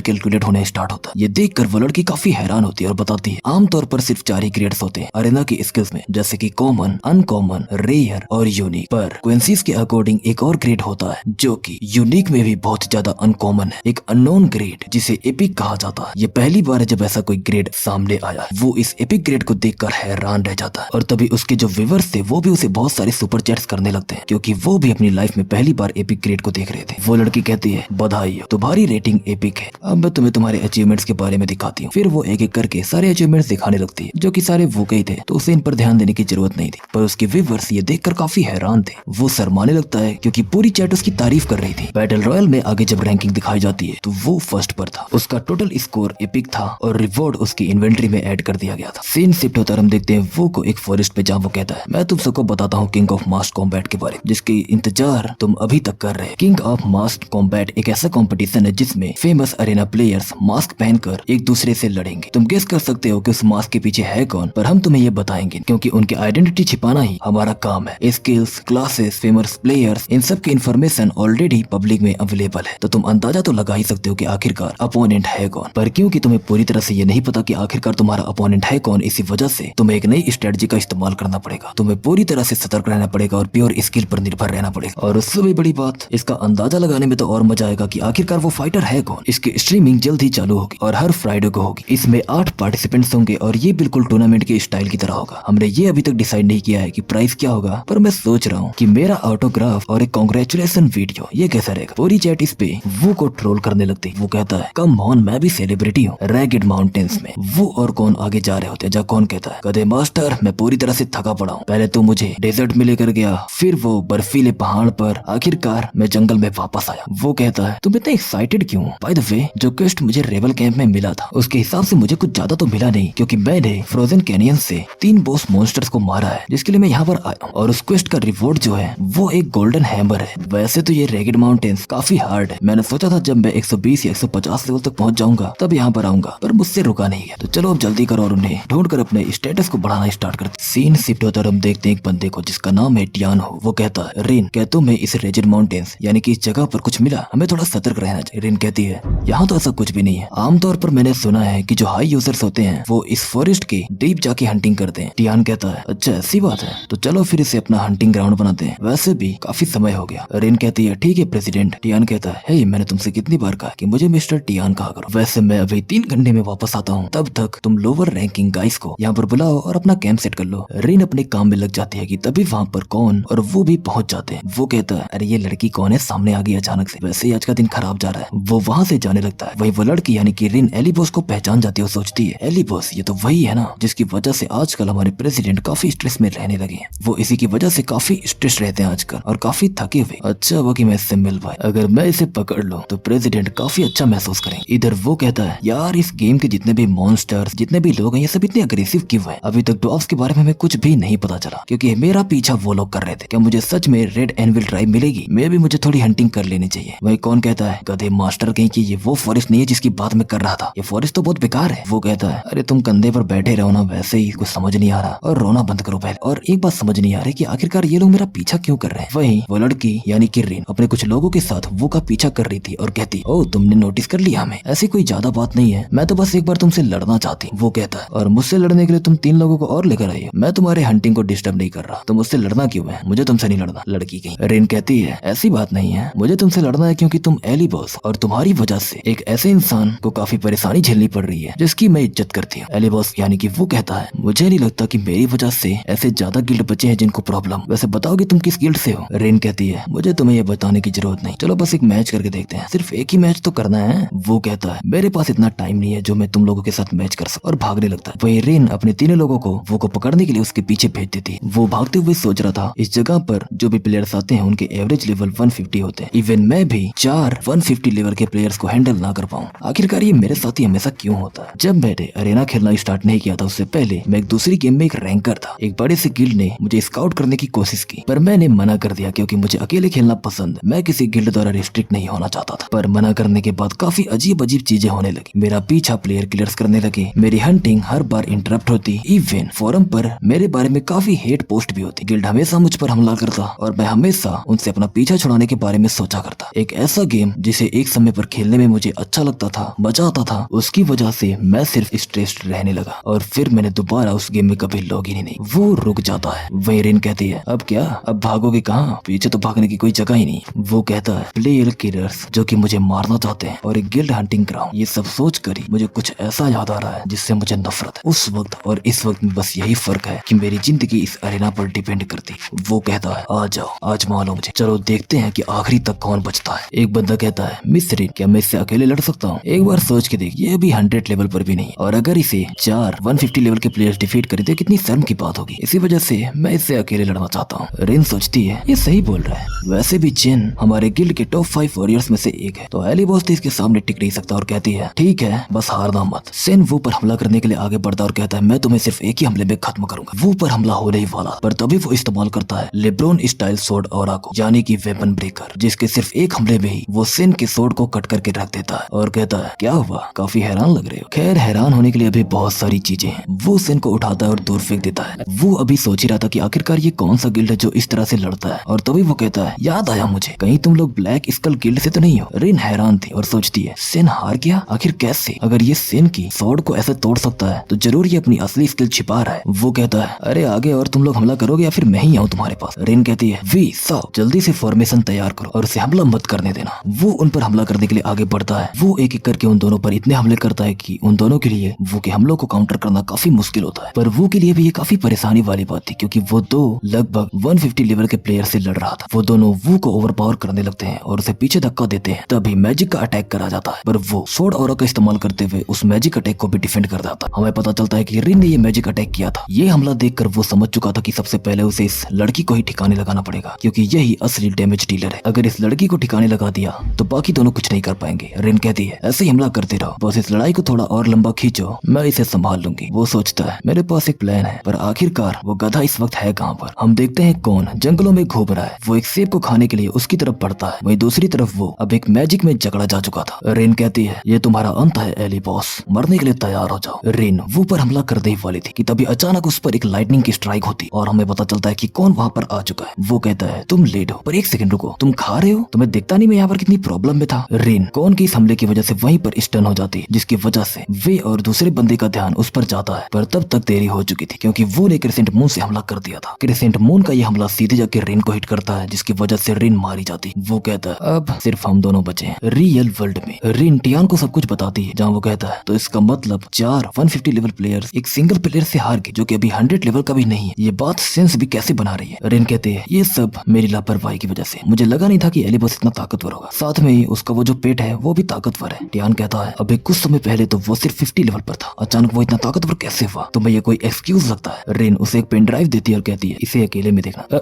कैलकुलेट होने स्टार्ट होता है। ये देखकर वो लड़की काफी हैरान होती है और बताती है आमतौर पर सिर्फ 4 ही ग्रेड्स होते हैं अरेना की स्किल्स में, जैसे कि कॉमन, अनकॉमन, रेयर और यूनिक। पर क्विंसीज के अकॉर्डिंग एक और ग्रेड होता है जो कि यूनिक में भी बहुत ज्यादा अनकॉमन है, एक अननोन ग्रेड जिसे एपिक कहा जाता है। ये पहली बार है जब ऐसा कोई ग्रेड सामने आया। वो इस एपिक ग्रेड को देखकर हैरान रह जाता है और तभी उसके जो व्यूअर्स थे वो भी उसे बहुत सारे सुपर चैट्स करने लगते हैं क्योंकि वो भी अपनी लाइफ में पहली बार एपिक ग्रेड को देख रहे थे। वो लड़की कहती है बधाई हो, तुम्हारी रेटिंग एपिक है, अब मैं तुम्हें तुम्हारे अचीवमेंट्स के बारे में दिखाती हूँ। फिर वो एक एक करके सारे अचीवमेंट्स दिखाने लगती है जो कि सारे वो ही थे, तो उसे इन पर ध्यान देने की जरूरत नहीं थी। पर उसके व्यूअर्स ये देखकर काफी हैरान थे। वो शर्माने लगता है क्योंकि पूरी चैट उसकी तारीफ कर रही थी। बैटल रॉयल में आगे जब रैंकिंग दिखाई जाती है तो वो फर्स्ट पर था, उसका टोटल स्कोर एपिक था और रिवॉर्ड उसकी इन्वेंट्री में ऐड कर दिया गया था। सीन शिफ्ट होता हम देखते हैं वो को एक फॉरेस्ट पे, जहाँ वो कहता है मैं तुम सबको बताता हूँ किंग ऑफ मास्ट कॉम्बैट के बारे में जिसकी इंतजार तुम अभी तक कर रहे हैं। किंग ऑफ मास्ट कॉम्बैट एक ऐसा कंपटीशन है जिसमें फेमस अरेना प्लेयर्स मास्क पहनकर एक दूसरे से लड़ेंगे। तुम गेस कर सकते हो कि उस मास्क के पीछे है कौन, पर हम तुम्हें ये बताएंगे क्योंकि उनकी आइडेंटिटी छिपाना ही हमारा काम है। स्किल्स, क्लासेस, फेमस प्लेयर्स, इन सब की इन्फॉर्मेशन ऑलरेडी पब्लिक में अवेलेबल है, तो तुम अंदाजा तो लगा ही सकते हो कि आखिरकार अपोनेंट है कौन। पर क्योंकि तुम्हें पूरी तरह से ये नहीं पता कि आखिरकार तुम्हारा अपोनेंट है कौन, इसी वजह से तुम्हें एक नई स्ट्रेटजी का इस्तेमाल करना पड़ेगा। तुम्हें पूरी तरह से सतर्क रहना पड़ेगा और प्योर स्किल पर निर्भर रहना पड़ेगा। और उससे भी बड़ी बात, इसका अंदाजा लगाने में तो और मजा आएगा कि आखिरकार वो फाइटर है कौन। इसकी स्ट्रीमिंग जल्द ही चालू होगी और हर फ्राइडे को होगी। इसमें 8 पार्टिसिपेंट्स होंगे और ये बिल्कुल टूर्नामेंट के स्टाइल की तरह होगा। हमने ये अभी तक डिसाइड नहीं किया है कि प्राइस क्या होगा, पर मैं सोच रहा हूँ कि मेरा ऑटोग्राफ और एक कांग्रेचुलेशन वीडियो ये कैसा रहेगा। पूरी चैट इस पे वो को ट्रोल करने लगती। वो कहता है कम ऑन, मैं भी सेलिब्रिटी हूँ। रैगिड माउंटेन्स में वो और कौन आगे जा रहे होते हैं, जब कौन कहता है गधे मास्टर मैं पूरी तरह से थका पड़ा हूँ। पहले तो मुझे डेजर्ट में लेकर गया, फिर वो बर्फीले पहाड़ पर, आखिरकार मैं जंगल में वापस आया। वो कहता है तुम इतने एक्साइटेड क्यों? बाय द वे जो क्वेस्ट मुझे रेबल कैंप में मिला था उसके हिसाब से मुझे कुछ ज्यादा तो मिला नहीं, क्योंकि मैंने फ्रोजन कैनियन से 3 बॉस मॉन्स्टर्स को मारा है जिसके लिए मैं यहाँ पर आया हूँ। और उस क्वेस्ट का रिवॉर्ड जो है वो एक गोल्डन हैमर है। वैसे तो ये रेगिड माउंटेन्स काफी हार्ड है, मैंने सोचा था जब मैं 120 या 150 लेवल तक पहुंच जाऊंगा तब यहाँ पर आऊंगा, पर मुझसे रुका नहीं है। तो चलो अब जल्दी करो और उन्हें ढूंढ कर अपने स्टेटस को बढ़ाना स्टार्ट करते। सीन शिफ्ट होता हम देखते हैं एक बंदे को जिसका नाम है टियान हो। वो कहता है रिन क्या तुम्हें इस रेजिड माउंटेन्स यानी कि इस जगह पर कुछ मिला? हमें थोड़ा सतर्क रहना चाहिए। रिन कहती है यहाँ तो ऐसा कुछ भी नहीं है। आमतौर पर मैंने सुना है कि जो हाई यूजर्स होते हैं वो इस फॉरेस्ट के डीप जाके हंटिंग करते हैं। टियान कहता है अच्छा ऐसी बात है, तो चलो फिर इसे अपना हंटिंग ग्राउंड बनाते हैं, वैसे भी काफी समय हो गया। रिन कहती है ठीक है प्रेसिडेंट। टियान कहता है हे मैंने तुमसे कितनी बार कहा कि मुझे मिस्टर टियान कहा करो। वैसे मैं अभी 3 घंटे में वापस आता हूँ, तब तक तुम लोअर रैंकिंग गाइस को यहाँ पर बुलाओ और अपना कैंप सेट कर लो। रिन अपने काम में लग जाती है कि तभी वहाँ पर कौन और वो भी पहुंच जाते हैं। वो कहता है अरे ये लड़की कौन है, सामने आ गई अचानक से, वैसे ही आज का दिन खराब जा रहा है। वो वहाँ से जाने लगता है। वही वो लड़की यानी कि रिन एलिबॉस को पहचान जाती है और सोचती है एलिबॉस ये तो वही है ना जिसकी वजह से आजकल हमारे प्रेसिडेंट काफी स्ट्रेस में रहने लगे हैं। वो इसी की वजह से काफी स्ट्रेस रहते हैं आजकल और काफी थके हुए। अच्छा हुआ कि मैं इससे मिल पाया, अगर मैं इसे पकड़ लूं तो प्रेसिडेंट काफी अच्छा महसूस करेंगे। इधर वो कहता है यार इस गेम के जितने भी मॉन्स्टर्स जितने भी लोग हैं ये सब इतने अग्रेसिव क्यों है? अभी तक ड्वार्फ्स के बारे में हमें कुछ भी नहीं पता चला क्योंकि मेरा पीछा वो लोग कर रहे थे। क्या मुझे सच में रेड एनविल ट्राइब मिलेगी? मैं भी मुझे थोड़ी हंटिंग कर लेनी चाहिए। वही कौन कहता है गधे मास्टर कहीं कि ये वो फॉरेस्ट नहीं है जिसकी बात मैं कर रहा था, ये फॉरेस्ट तो बहुत बेकार है। वो कहता है अरे तुम कंधे पर बैठे रहो ना, वैसे ही कुछ समझ नहीं आ रहा और रोना बंद करो पहले। और एक बात समझ नहीं आ रही कि आखिरकार ये लोग मेरा पीछा क्यों कर रहे हैं। वही वो लड़की यानी कि रिन अपने कुछ लोगों के साथ वो का पीछा कर रही थी और कहती ओ तुमने नोटिस कर लिया हमें, ऐसी कोई ज्यादा बात नहीं है, मैं तो बस एक बार तुमसे लड़ना चाहती। वो कहता है और मुझसे लड़ने के लिए तुम 3 लोगों को और लेकर आई हो, मैं तुम्हारे हंटिंग को डिस्टर्ब नहीं कर रहा, तो मुझसे लड़ना क्यों है? मुझे तुमसे नहीं लड़ना। लड़की कहीं रिन कहती है ऐसी बात नहीं है, मुझे तुमसे लड़ना है क्योंकि तुम एलिबॉस और तुम्हारी वजह से एक ऐसे इंसान को काफी परेशानी झेलनी पड़ रही है जिसकी मैं इज्जत करती हूँ। एलिबॉस यानी कि वो कहता है मुझे नहीं लगता कि मेरी वजह से ऐसे ज्यादा गिल्ड बचे हैं जिनको प्रॉब्लम। वैसे बताओगे तुम किस गिल्ड से हो? रिन कहती है मुझे तुम्हें ये बताने की जरूरत नहीं, चलो बस एक मैच करके देखते हैं, सिर्फ एक ही मैच तो करना है। वो कहता है मेरे पास इतना टाइम नहीं है जो मैं तुम लोगों के साथ मैच कर सकूं, और भागने लगता है। वही रिन अपने 3 लोगों को वो को पकड़ने के लिए उसके पीछे भेज देती है। वो भागते हुए सोच रहा था इस जगह पर जो भी प्लेयर्स आते हैं उनके एवरेज लेवल 150 होते हैं, इवन मैं भी 4 150 लेवल के प्लेयर्स को हैंडल ना कर पाऊं। आखिरकार ये मेरे साथ ही हमेशा क्यों होता है? जब मैंने अरेना खेलना स्टार्ट नहीं किया था उससे पहले मैं एक दूसरी गेम में एक रैंकर था। एक बड़े से गिल्ड ने मुझे स्काउट करने की कोशिश की पर मैंने मना कर दिया क्योंकि मुझे अकेले खेलना पसंद है, मैं किसी गिल्ड द्वारा रिस्ट्रिक्ट नहीं होना चाहता था। पर मना करने के बाद काफी अजीब अजीब चीजें होने लगी। मेरा पीछा प्लेयर किलर्स करने लगे, मेरी हंटिंग हर बार इंटरप्ट होती, इवन फोरम पर मेरे बारे में काफी हेट पोस्ट भी होती। गिल्ड हमेशा मुझ पर हमला करता और मैं हमेशा उनसे अपना अपना पीछा छुड़ाने के बारे में सोचा करता। एक ऐसा गेम जिसे एक समय पर खेलने में मुझे अच्छा लगता था, मजा आता था, उसकी वजह से मैं सिर्फ स्ट्रेस्ड रहने लगा और फिर मैंने दोबारा उस गेम में कभी लॉगिन ही नहीं। वो रुक जाता है। वही रिन कहती है, अब क्या, अब भागोगे कहाँ, पीछे तो भागने की कोई जगह ही नहीं। वो कहता है, प्लेयर किलर्स जो कि मुझे मारना चाहते हैं और एक गिल्ड हंटिंग ग्राउंड, ये सब सोच कर ही मुझे कुछ ऐसा याद आ रहा है जिससे मुझे नफरत है। उस वक्त और इस वक्त में बस यही फर्क है कि मेरी जिंदगी इस अरेना पर डिपेंड करती। वो कहता है, आ जाओ, आजमा लो मुझे, चलो देखते हैं कि आखिरी तक कौन बचता है। एक बंदा कहता है, मिस रिन, क्या मैं इससे अकेले लड़ सकता हूँ? एक बार सोच के देख, ये अभी 100 लेवल पर भी नहीं, और अगर इसे 4 150 लेवल के प्लेयर्स डिफीट करे तो कितनी शर्म की बात होगी। इसी वजह से मैं इससे अकेले लड़ना चाहता हूँ। रिन सोचती है, ये सही बोल रहा है, वैसे भी जिन हमारे गिल्ड के टॉप 5 वॉरियर्स में से एक है, तो एली बॉस तो इसके सामने टिक नहीं सकता और कहती है, ठीक है, बस हारना मत। सेन वो पर हमला करने के लिए आगे बढ़ता और कहता है, मैं तुम्हें सिर्फ एक ही हमले में खत्म करूंगा। वो पर हमला होने ही वाला, पर तभी वो इस्तेमाल करता है लेब्रोन स्टाइल सोर्ड ऑरा को, यानी कि वेपन ब्रेकर, जिसके सिर्फ एक हमले में ही वो सेन के सोर्ड को कट करके रख देता है और कहता है, क्या हुआ, काफी हैरान लग रहे हो। खैर, हैरान होने के लिए अभी बहुत सारी चीजें हैं। वो सेन को उठाता है और दूर फेंक देता है। वो अभी सोच ही रहा था कि आखिरकार ये कौन सा गिल्ड है जो इस तरह से लड़ता है, और तभी वो कहता है, याद आया मुझे, कहीं तुम लोग ब्लैक स्कल गिल्ड से तो नहीं हो। रिन हैरान थी और सोचती है, सेन हार गया, आखिर कैसे? अगर ये सेन की स्वॉर्ड को ऐसे तोड़ सकता है तो जरूर ये अपनी असली स्किल छिपा रहा है। वो कहता है, अरे आगे और तुम लोग हमला करोगे या फिर मैं ही आऊँ तुम्हारे पास? रिन कहती है, वी सब जल्दी से फॉर्मेशन तैयार करो और उसे हमला मत करने देना। वो उन पर हमला करने के लिए आगे बढ़ता है। वो एक एक करके उन दोनों पर इतने हमले करता है कि उन दोनों के लिए वो के हमलों को काउंटर करना काफी मुश्किल होता है। पर वो के लिए भी ये काफी परेशानी वाली बात थी, क्योंकि वो दो लगभग 150 लेवल के प्लेयर से लड़ रहा था। वो दोनों वो को ओवरपावर करने लगते हैं और उसे पीछे धक्का देते हैं। तभी मैजिक का अटैक करा जाता है, पर वो सोर्ड ऑरा का इस्तेमाल करते हुए उस मैजिक अटैक को भी डिफेंड कर जाता है। हमें पता चलता है कि रिन ने ये मैजिक अटैक किया था। ये हमला देखकर वो समझ चुका था कि सबसे पहले उसे इस लड़की को ही ठिकाने लगाना पड़ेगा, क्योंकि यही असली डैमेज डीलर है। अगर इस लड़की को ठिकाने लगा दिया तो बाकी दोनों कुछ नहीं कर पाएंगे। रिन कहती है, ऐसे ही हमला करते रहो, बस इस लड़ाई को थोड़ा और लंबा खींचो, मैं इसे संभाल लूंगी। वो सोचता है, मेरे पास एक प्लान है, पर आखिरकार वो गधा इस वक्त है कहाँ पर? हम देखते हैं कौन जंगलों में घूम रहा है। वो एक सेब को खाने के लिए उसकी तरफ बढ़ता है, वहीं दूसरी तरफ वो अब एक मैजिक में जकड़ा जा चुका था। रिन कहती है, ये तुम्हारा अंत है एली बॉस, मरने के लिए तैयार हो जाओ। रिन वो पर हमला करने ही वाली थी कि तभी अचानक उस पर एक लाइटनिंग की स्ट्राइक होती और हमें पता चलता है कि कौन वहाँ पर आ चुका है। वो कहता है, तुम लेट हो, पर एक सेकंड रुको, तुम खा रहे हो? तुम्हें दिखता नहीं मैं यहाँ पर कितनी प्रॉब्लम में था? रिन कौन की इस हमले की वजह से वहीं पर स्टन हो जाती है, जिसकी वजह से वे और दूसरे बंदे का ध्यान उस पर जाता है, पर तब तक देरी हो चुकी थी, क्योंकि वो ने क्रिसेंट मून से हमला कर दिया था। क्रिसेंट मून का ये हमला सीधे जाके रिन को हिट करता है, जिसकी वजह से रिन मारी जाती। वो कहता है, अब सिर्फ हम दोनों बचे हैं रियल वर्ल्ड में। रिन टियान को सब कुछ बताती है, जहाँ वो कहता है, तो इसका मतलब 4 150 लेवल प्लेयर्स एक सिंगल प्लेयर से हार गए, जो कि अभी 100 लेवल का भी नहीं है। ये बात सेंस भी कैसे बना रही है? रिन कहते हैं, ये सब मेरी लापरवाही की वजह से, मुझे लगा नहीं था कि एली बॉस इतना ताकतवर होगा, साथ में ही उसका वो जो पेट है वो भी ताकतवर है। टियान कहता है, अभी कुछ समय पहले तो वो सिर्फ 50 लेवल पर था, अचानक वो इतना ताकतवर कैसे हुआ? तुम्हें ये कोई एक्सक्यूज लगता है? रिन उसे एक पेन ड्राइव देती है और कहती है, इसे अकेले में देखना।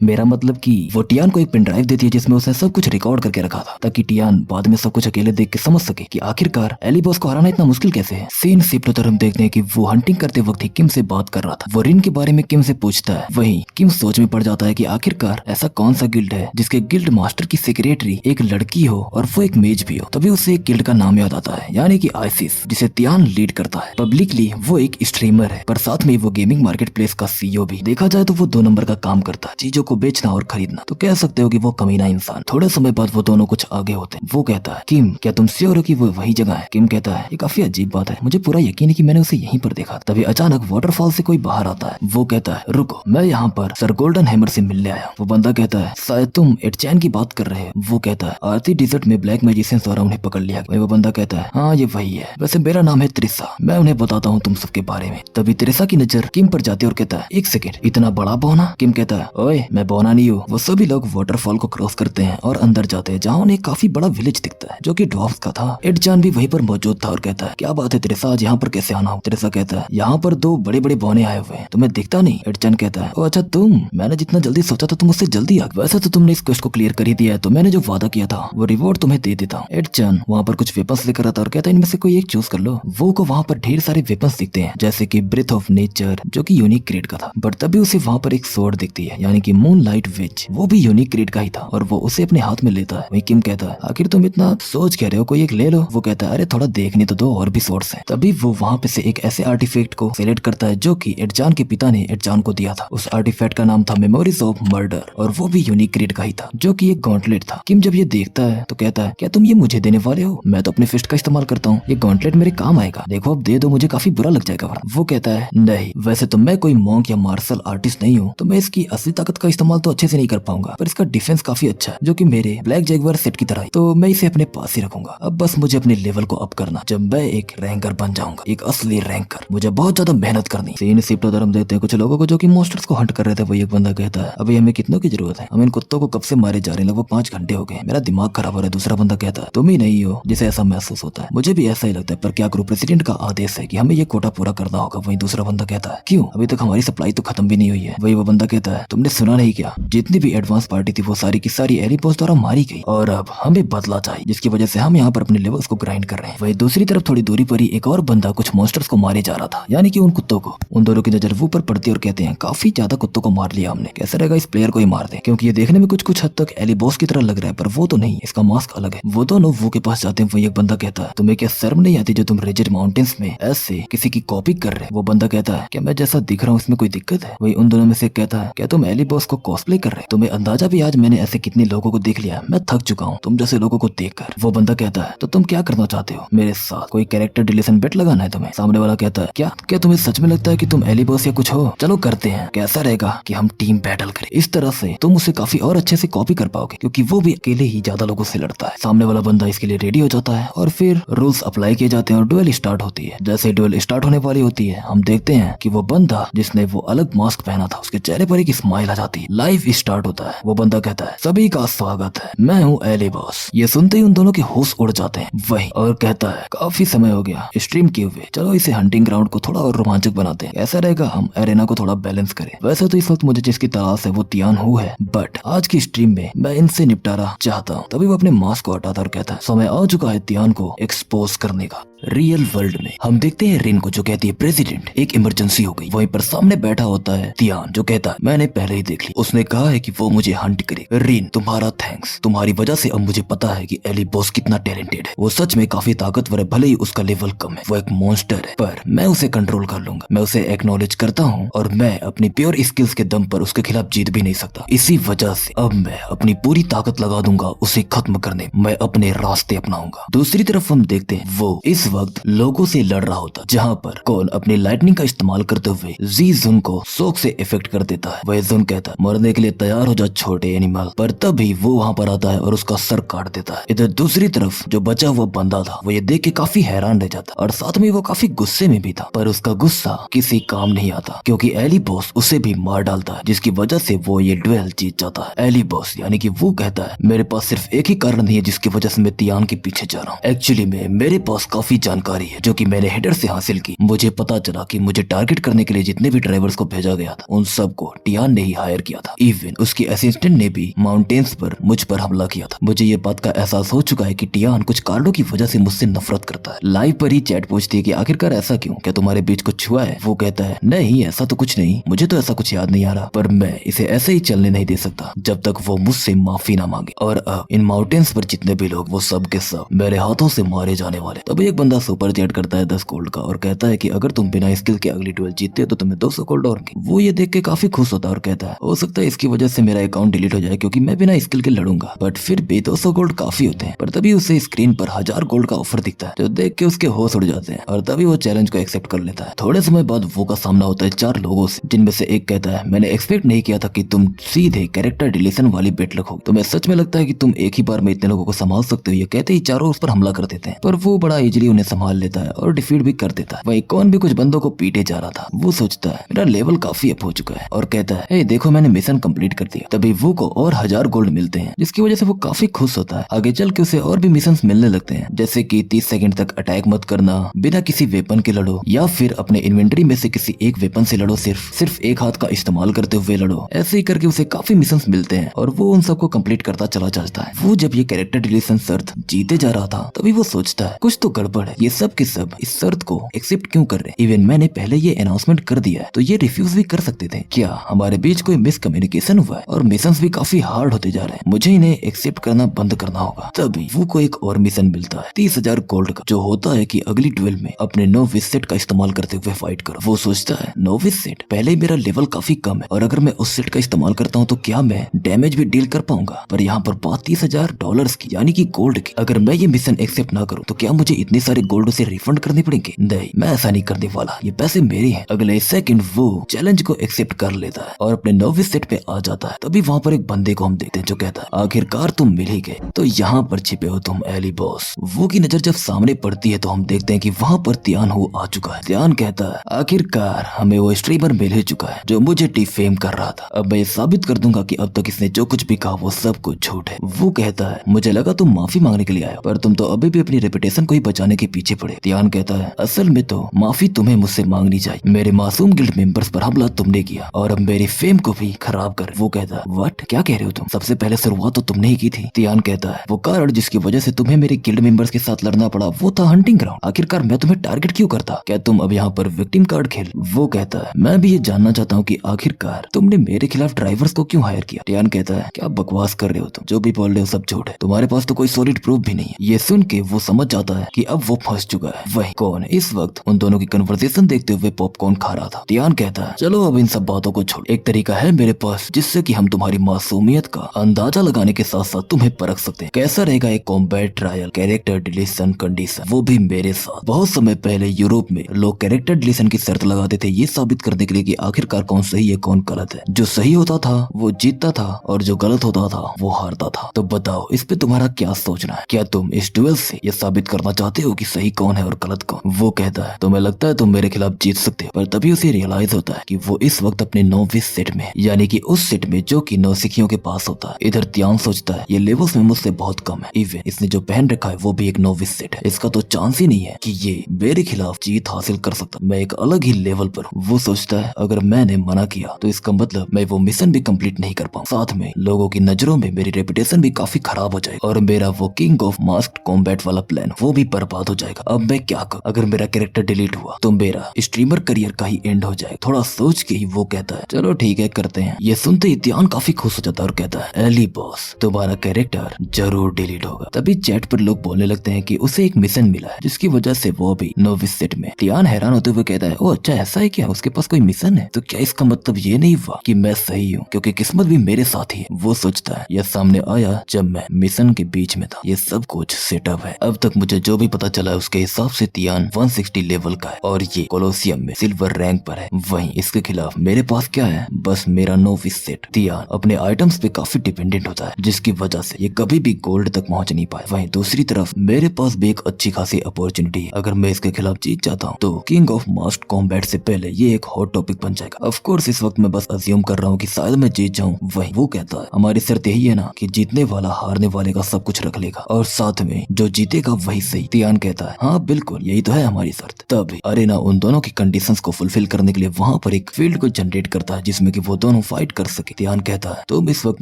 मेरा मतलब कि वो टियान को एक पेन ड्राइव देती है जिसमें उसने सब कुछ रिकॉर्ड करके रखा था, ताकि टियान बाद में सब कुछ अकेले देख के समझ सके कि आखिरकार एली बॉस को हराना इतना मुश्किल कैसे है। सीन शिफ्ट होकर हम देखते हैं कि वो हंटिंग करते वक्त ही किम से बात कर रहा था। वो रिन के बारे में किम से पूछता है, वहीं किम सोच में पड़ जाता है कि आखिरकार ऐसा कौन सा गिल्ड है जिसके गिल्ड मास्टर की सेक्रेटरी एक लड़की हो और वो एक मेज भी हो। तभी उसे एक गिल्ड का नाम याद आता है, यानी कि आइसिस, जिसे टियान लीड करता है। पब्लिकली वो एक स्ट्रीमर है, पर साथ में वो गेमिंग मार्केट प्लेस का सीईओ भी। देखा जाए तो वो 2 नंबर का काम करता है, चीजों को बेचना और खरीदना। तो कह सकते हो कि वो कमीना इंसान। थोड़े समय बाद वो दोनों कुछ आगे होते हैं। वो कहता है, किम क्या तुम श्योर हो कि वो वही जगह है? किम कहता है, ये काफी अजीब बात है, मुझे पूरा यकीन है कि मैंने उसे यहीं पर देखा। तभी अचानक वाटरफॉल से कोई बाहर आता है। वो कहता है, रुको, मैं यहाँ पर सर गोल्डन हैमर से मिलने आया। वो बंदा कहता है, शायद तुम एडचैन की बात कर रहे हो। वो कहता है, आरती डिजर्ट में ब्लैक मैजिशियंस द्वारा उन्हें पकड़ लिया गया। वो बंदा कहता है, हाँ ये वही है, वैसे मेरा नाम है त्रिसा, मैं उन्हें बताता हूँ तुम सबके बारे में। तभी त्रिसा की नजर किम पर जाती है और कहता है, एक सेकेंड, इतना बड़ा बौना? किम कहता है, ओए मैं बौना नहीं हूँ। वो सभी लोग वाटरफॉल को क्रॉस करते हैं और अंदर जाते हैं, जहाँ उन्हें काफी बड़ा विलेज दिखता है जो कि ड्वार्फ्स का था। एडचान भी वहीं पर मौजूद था और कहता है, क्या बात है त्रिसा, आज यहाँ पर कैसे आना हो? त्रिसा कहता है, यहाँ पर 2 बड़े बड़े बौने आए हुए हैं, तुम्हें दिखता नहीं? एडचान कहता है, ओ अच्छा तुम, मैंने जितना जल्दी सोचा था तुम उससे जल्दी आ गए। वैसे तो तुमने इस क्वेस्ट को क्लियर कर ही दिया है, तो मैंने जो वादा किया था वो रिवॉर्ड तुम्हें दे देता हूँ। एडचान वहाँ पर कुछ वेपन्स लेकर आता और कहता है, इनमें से कोई एक चूज कर लो। वो को वहाँ पर ढेर सारे वेपन्स दिखते हैं, जैसे कि ब्रेथ ऑफ नेचर जो कि यूनिक ग्रेड का था, बट तभी उसे वहाँ पर एक स्वॉर्ड दिखती है, यानी कि मून लाइट विच, वो भी यूनिक ग्रेड का ही था और वो उसे अपने हाथ में लेता है। वही किम कहता है, आखिर तुम इतना सोच कह रहे हो, कोई एक ले लो। वो कहता है, अरे थोड़ा देखने तो दो, और भी स्वॉर्ड्स हैं। तभी वो वहाँ पे से एक ऐसे आर्टिफैक्ट को सिलेक्ट करता है जो कि एडचान के पिता ने एडचान को दिया था। उस आर्टिफैक्ट का नाम था मेमोरीज ऑफ मर्डर, और वो भी यूनिक ग्रेड का ही था, जो कि एक गॉन्टलेट था। किम जब ये देखता है तो कहता है, क्या तुम ये मुझे देने वाले हो? मैं तो अपने फिस्ट का इस्तेमाल करता हूँ, ये गॉन्टलेट मेरे काम आएगा, देखो अब दे दो, मुझे काफी बुरा लग जाएगा वरना। वो कहता है, नहीं, वैसे तो मैं कोई मॉन्क या मार्शल आर्टिस्ट नहीं हूँ, तो मैं इसकी असली ताकत का इस्तेमाल तो अच्छे से नहीं कर पाऊंगा, पर इसका डिफेंस काफी अच्छा है, जो कि मेरे ब्लैक जैगुआर सेट की तरह है, तो मैं इसे अपने पास ही रखूंगा। अब बस मुझे अपने लेवल को अप करना, जब मैं एक रैंकर बन जाऊंगा, एक असली रैंकर, मुझे बहुत ज्यादा मेहनत करनी। सीन शिफ्ट होकर हम देखते हैं कुछ लोगों को जो कि मॉन्स्टर्स को हंट कर रहे थे। वही एक बंदा कहता है, अभी हमें कितनों की जरूरत है, हम इन कुत्तों को कब से मारे जा रहे हैं, लगभग 5 घंटे हो गए, मेरा दिमाग खराब हो रहा है। दूसरा बंदा कहता है, तुम ही नहीं हो जिसे ऐसा महसूस होता है, मुझे भी ऐसा ही लगता है, पर क्या करूं, प्रेसिडेंट का आदेश है कि हमें ये कोटा पूरा करना होगा। वहीं दूसरा बंदा कहता है, क्यों, अभी तक हमारी सप्लाई तो खत्म भी नहीं हुई है। वही वो बंदा कहता है, तुमने सुना नहीं क्या, जितनी भी एडवांस पार्टी थी वो सारी की सारी एली बॉस द्वारा मारी गई, और अब हमें बदला चाहिए, जिसकी वजह से हम यहाँ पर अपने लेवल्स को ग्राइंड कर रहे हैं। वही दूसरी तरफ थोड़ी दूरी पर ही एक और बंदा कुछ मॉन्स्टर्स को मारे जा रहा था, यानी कि उन कुत्तों को। उन दोनों की नजर वो पर पड़ती और कहते हैं, काफी ज्यादा कुत्तों को मार लिया हमने, कैसा रहेगा इस प्लेयर को ही मार दे, क्योंकि ये देखने में कुछ हद तक एली बॉस की तरह लग रहा है, पर वो तो नहीं, इसका मास्क अलग है। वो दोनों वो के पास जाते हैं। वही एक बंदा कहता है, तुम्हें क्या शर्म नहीं आती जो तुम रेजेड माउंटेन्स में ऐसे किसी की कॉपी कर रहे? वो बंदा कहता है, क्या मैं जैसा दिख रहा हूँ इसमें कोई दिक्कत है? वही उन दोनों में से कहता है, क्या तुम एली बॉस को कॉस्प्ले कर रहे? तुम्हें अंदाजा भी, आज मैंने ऐसे कितने लोगों को देख लिया, मैं थक चुका हूँ तुम जैसे लोगों को देखकर। वो बंदा कहता है, तो तुम क्या करना चाहते हो मेरे साथ, कोई कैरेक्टर डिलीशन बेट लगाना है तुम्हें? सामने वाला कहता है, क्या तुम्हें सच में लगता है कि तुम एली बॉस या कुछ हो? चलो करते हैं, कैसा रहेगा कि हम टीम बैटल करें, इस तरह से तुम उसे काफी और अच्छे से कॉपी कर पाओगे, क्योंकि वो भी अकेले ही ज्यादा लोगों से लड़ता है। सामने वाला बंदा इसके लिए रेडी हो जाता है और फिर रूल्स अप्लाई किए जाते हैं और डुएल स्टार्ट होती है। जैसे डुएल स्टार्ट होने वाली होती है, हम देखते हैं कि वो बंदा जिसने वो अलग मास्क पहना था, उसके चेहरे पर एक स्माइल आ जाती है। लाइव स्टार्ट होता है। वो बंदा कहता है, सभी का स्वागत है, मैं हूँ एली बॉस। ये सुनते ही उन दोनों के होश उड़ जाते हैं। वही और कहता है, काफी समय हो गया स्ट्रीम किए हुए, चलो इसे हंटिंग ग्राउंड को थोड़ा और रोमांचक बनाते हैं, ऐसा रहेगा हम एरेना को थोड़ा बैलेंस करें। वैसे तो इस वक्त मुझे जिसकी तलाश है वो तियान हु है, बट आज की स्ट्रीम में मैं इनसे निपटारा चाहता हूँ। तभी वो अपने मास्क को हटाता और कहता है, समय आ चुका है तियान को एक्सपोज करने का। रियल वर्ल्ड में हम देखते हैं रिन को, जो कहती है, प्रेसिडेंट एक इमरजेंसी हो गई। वहीं पर सामने बैठा होता है तियान, जो कहता है, मैंने पहले ही देख ली, उसने कहा है कि वो मुझे हंट करे। रिन, तुम्हारा थैंक्स, तुम्हारी वजह से अब मुझे पता है कि एली बॉस कितना टैलेंटेड है। वो सच में काफी ताकतवर है, भले ही उसका लेवल कम है, वो एक मॉन्स्टर है, पर मैं उसे कंट्रोल कर लूंगा। मैं उसे एक्नॉलेज करता हूँ और मैं अपनी प्योर स्किल्स के दम पर उसके खिलाफ जीत भी नहीं सकता। इसी वजह से अब मैं अपनी पूरी ताकत लगा दूंगा उसे खत्म करने, मैं अपने रास्ते अपनाऊंगा। दूसरी तरफ हम देखते हैं वो इस वक्त लोगों से लड़ रहा होता, जहाँ पर कौन अपनी लाइटनिंग का इस्तेमाल करते हुए जी जुन को शौक से इफेक्ट कर देता है। वह जुन कहता है, मरने के लिए तैयार हो जा छोटे एनिमल, पर तभी वो वहाँ पर आता है और उसका सर काट देता है। इधर दूसरी तरफ जो बचा हुआ बंदा था, वो ये देख के काफी हैरान रह जाता और साथ में वो काफी गुस्से में भी था, पर उसका गुस्सा किसी काम नहीं आता, क्योंकि एली बॉस उसे भी मार डालता है, जिसकी वजह से वो ये डुएल जीत जाता है। एली बॉस यानी कि वो कहता है, मेरे पास सिर्फ एक ही कारण नहीं है जिसकी वजह से मैं तियान के पीछे जा रहा हूँ। एक्चुअली में मेरे पास काफी जानकारी है जो कि मैंने हेडर से हासिल की। मुझे पता चला कि मुझे टारगेट करने के लिए जितने भी ड्राइवर्स को भेजा गया था, उन सबको टियान ने ही हायर किया था। इवन उसकी असिस्टेंट ने भी माउंटेन्स पर मुझ पर हमला किया था। मुझे ये बात का एहसास हो चुका है कि टियान कुछ कारणों की वजह से मुझसे नफरत करता है। लाइव पर ही चैट पूछती है कि आखिरकार ऐसा क्यों, क्या तुम्हारे बीच कुछ हुआ है? वो कहता है, नहीं ऐसा तो कुछ नहीं, मुझे तो ऐसा कुछ याद नहीं आ रहा, पर मैं इसे ऐसे ही चलने नहीं दे सकता जब तक वो मुझसे माफी ना मांगे। और अब इन माउंटेन्स पर जितने भी लोग, वो सब के सब मेरे हाथों से मारे जाने वाले। तभी एक बंदा सुपर चैट करता है 10 गोल्ड का और कहता है कि अगर तुम बिना स्किल के अगली डुएल जीतते हो तो तुम्हें 200 गोल्ड और वो ये देख के काफी खुश होता है और कहता है, हो सकता है इसकी वजह से मेरा अकाउंट डिलीट हो जाए क्योंकि मैं बिना स्किल के लड़ूंगा, बट फिर भी 200 गोल्ड काफी होते हैं। पर तभी उसे स्क्रीन पर 1000 गोल्ड का ऑफर दिखता है, जो देख के उसके होश उड़ जाते हैं और तभी वो चैलेंज को एक्सेप्ट कर लेता है। थोड़े समय बाद वो का सामना होता है 4 लोगों से, जिनमें से एक कहता है, मैंने एक्सपेक्ट नहीं किया था कि तुम सीधे कैरेक्टर डिलीशन वाली बेट रखोगे, तुम्हें सच में लगता है कि तुम एक ही बार में इतने लोगों को संभाल सकते हो? ये कहते ही चारों उस पर हमला कर देते हैं, पर वो बड़ा इजीली उन्हें संभाल लेता है और डिफीट भी कर देता है। वही कौन भी कुछ बंदों को पीटे जा रहा था, वो सोचता है मेरा लेवल काफी अप हो चुका है और कहता है, देखो मैंने मिशन कंप्लीट कर दिया। तभी वो को और 1000 गोल्ड मिलते हैं, जिसकी वजह से वो काफी खुश होता है। आगे चल के उसे और भी मिशन मिलने लगते हैं, जैसे कि 30 सेकंड तक अटैक मत करना, बिना किसी वेपन के लड़ो, या फिर अपने इन्वेंटरी में से किसी एक वेपन से लड़ो, सिर्फ एक हाथ का इस्तेमाल करते हुए लड़ो। ऐसे ही करके उसे काफी मिशन मिलते हैं और वो उन सबको कंप्लीट करता चला जाता है। वो जब ये कैरेक्टर डिलीशन शर्त जीते जा रहा था, तभी वो सोचता है कुछ तो गड़बड़ गड़बड़ है, ये सब के सब इस शर्त को एक्सेप्ट क्यों कर रहे हैं? इवन मैंने पहले ये अनाउंसमेंट कर दिया है तो ये रिफ्यूज भी कर सकते थे। क्या हमारे बीच कोई मिसकम्युनिकेशन हुआ है? और मिशंस भी काफी हार्ड होते जा रहे हैं, मुझे इन्हें एक्सेप्ट करना बंद करना होगा। तभी वो को एक और मिशन मिलता है 30,000 गोल्ड का, जो होता है कि अगली ड्यूल में अपने नोविस सेट का इस्तेमाल करते हुए फाइट करो। वो सोचता है नोविस सेट, पहले ही मेरा लेवल काफी कम है और अगर मैं उस सेट का इस्तेमाल करता हूँ तो क्या मैं डैमेज भी डील कर पाऊंगा? पर यहाँ पर बात $30,000 की, यानी कि गोल्ड की। अगर मैं ये मिशन एक्सेप्ट ना करूँ तो क्या मुझे इतने सारे गोल्ड से रिफंड करने पड़ेंगे? नहीं, मैं ऐसा नहीं करने वाला, ये पैसे मेरे हैं। अगले सेकंड वो चैलेंज को एक्सेप्ट कर लेता है और अपने नोविस सेट पे आ जाता है। तभी वहाँ पर एक बंदे को हम देखते हैं जो कहता है आखिरकार तुम मिल ही गए, तो यहाँ पर छिपे हो तुम एली बॉस। वो की नजर जब सामने पड़ती है तो हम देखते हैं कि वहाँ पर तियान हो आ चुका है। तियान कहता है आखिरकार हमें वो स्ट्रीमर मिल ही चुका है जो मुझे डिफेम कर रहा था। अब मैं ये साबित कर दूंगा कि अब तक इसने जो कुछ भी कहा वो सब कुछ झूठ है। वो कहता है मुझे लगा तुम माफी मांगने के लिए आए हो, पर तुम तो अभी भी अपनी रेपुटेशन को ही बचाने के पीछे पड़े। तियान कहता है असल में तो माफी तुम्हें मुझसे मांगनी चाहिए, मेरे मासूम गिल्ड मेंबर्स पर हमला तुमने किया और अब मेरी फेम को भी खराब कर। वो कहता है व्हाट, क्या कह रहे हो तुम? सबसे पहले शुरुआत तो तुमने ही की थी। तियान कहता है वो कारण जिसकी वजह से तुम्हें मेरे गिल्ड मेंबर्स के साथ लड़ना पड़ा वो था हंटिंग ग्राउंड। आखिरकार मैं तुम्हें टारगेट क्यों करता? क्या तुम अब यहाँ पर विक्टिम कार्ड खेल? वो कहता है मैं भी ये जानना चाहता हूँ कि आखिरकार तुमने मेरे खिलाफ ड्राइवर्स को क्यों हायर किया? तियान कहता है क्या बकवास कर रहे हो तुम, जो भी बोल रहे हो सब झूठ है, तुम्हारे पास तो कोई सॉलिड प्रूफ भी नहीं है। ये सुन के वो समझ जाता है कि अब वो फंस चुका है। वही कौन है? इस वक्त उन दोनों की कन्वर्सेशन देखते हुए पॉपकॉर्न खा रहा था। तियान कहता है चलो अब इन सब बातों को छोड़, एक तरीका है मेरे पास जिससे कि हम तुम्हारी मासूमियत का अंदाजा लगाने के साथ साथ तुम्हें परख सकते हैं। कैसा रहेगा एक combat trial character deletion condition, वो भी मेरे साथ। बहुत समय पहले यूरोप में लोग कैरेक्टर डिलीशन की शर्त लगाते थे ये साबित करने के लिए कि आखिरकार कौन सही है कौन गलत है। जो सही होता था वो जीतता था और जो गलत होता था वो हारता था। तो बताओ इस पे तुम्हारा क्या सोचना है? क्या तुम इस ड्यूल से ये साबित करना चाहते हो कि सही कौन है और गलत कौन? वो कहता है तुम्हें लगता है तुम मेरे खिलाफ जीत सकते हो, पर तभी उसे रियलाइज होता है कि वो इस वक्त अपने नोविस सेट में, यानी कि उस सेट में जो कि नौसिखियों के पास होता है। इधर तियान सोचता है ये लेवल्स में मुझसे बहुत कम है, इवन इसने जो पहन रखा है वो भी एक नोविस सेट है, इसका तो चांस ही नहीं है कि ये मेरे खिलाफ जीत हासिल कर सकता। मैं एक अलग ही लेवल पर हूँ। वो सोचता है अगर मैंने मना किया तो इसका मतलब मैं वो मिशन भी कंप्लीट नहीं कर पाऊँ, साथ में लोगों की नजरों में मेरी रेपुटेशन भी काफी खराब हो जाएगी और मेरा वो किंग ऑफ मास्क्ड कॉम्बैट वाला प्लान वो भी बर्बाद हो जाएगा। अब मैं क्या करूं? अगर मेरा कैरेक्टर डिलीट हुआ तो मेरा स्ट्रीमर करियर का ही एंड हो जाएगा। थोड़ा सोच के ही वो कहता है चलो ठीक है करते हैं। ये सुनते ही तियान काफी खुश हो जाता है और कहता है एली बॉस तुम्हारा कैरेक्टर जरूर डिलीट होगा। तभी चैट पर लोग बोलने लगते हैं कि उसे एक मिशन मिला है जिसकी वजह से वो भी नोविस सेट में। तियान हैरान होते हुए कहता है ओ अच्छा ऐसा है क्या, उसके पास कोई मिशन है? तो क्या इसका मतलब ये नहीं हुआ कि मैं सही हूँ क्योंकि किस्मत भी मेरे साथ ही है? वो सोचता है यह सामने आया जब मैं मिशन के बीच में था, ये सब कुछ सेटअप है। अब तक मुझे जो भी पता चला है उसके हिसाब से तियान 160 लेवल का है और ये कोलोसियम में सिल्वर रैंक पर है। वहीं इसके खिलाफ मेरे पास क्या है? बस मेरा नोविस सेट। तियान अपने आइटम्स पे काफी डिपेंडेंट होता है जिसकी वजह से ये कभी भी गोल्ड तक पहुंच नहीं पाए। वहीं दूसरी तरफ मेरे पास भी एक अच्छी खासी अपॉर्चुनिटी है, अगर मैं इसके खिलाफ जीत जाता हूँ तो किंग ऑफ मास्क्ड कॉम्बैट से पहले ये एक हॉट टॉपिक बन जाएगा। ऑफ कोर्स इस वक्त मैं बस अज्यूम कर रहा हूँ कि शायद मैं जीत जाऊँ। वहीं वो कहता है हमारी शर्त यही है ना कि जीतने वाला हारने वाले का सब कुछ रख लेगा और साथ में जो जीतेगा वही सही। तियान कहता है हाँ बिल्कुल यही तो है हमारी शर्त। तभी अरेना उन दोनों की कंडीशंस को फुलफिल करने के लिए वहाँ पर एक फील्ड को जनरेट करता है जिसमें कि वो दोनों फाइट कर सके। तियान कहता है तुम इस वक्त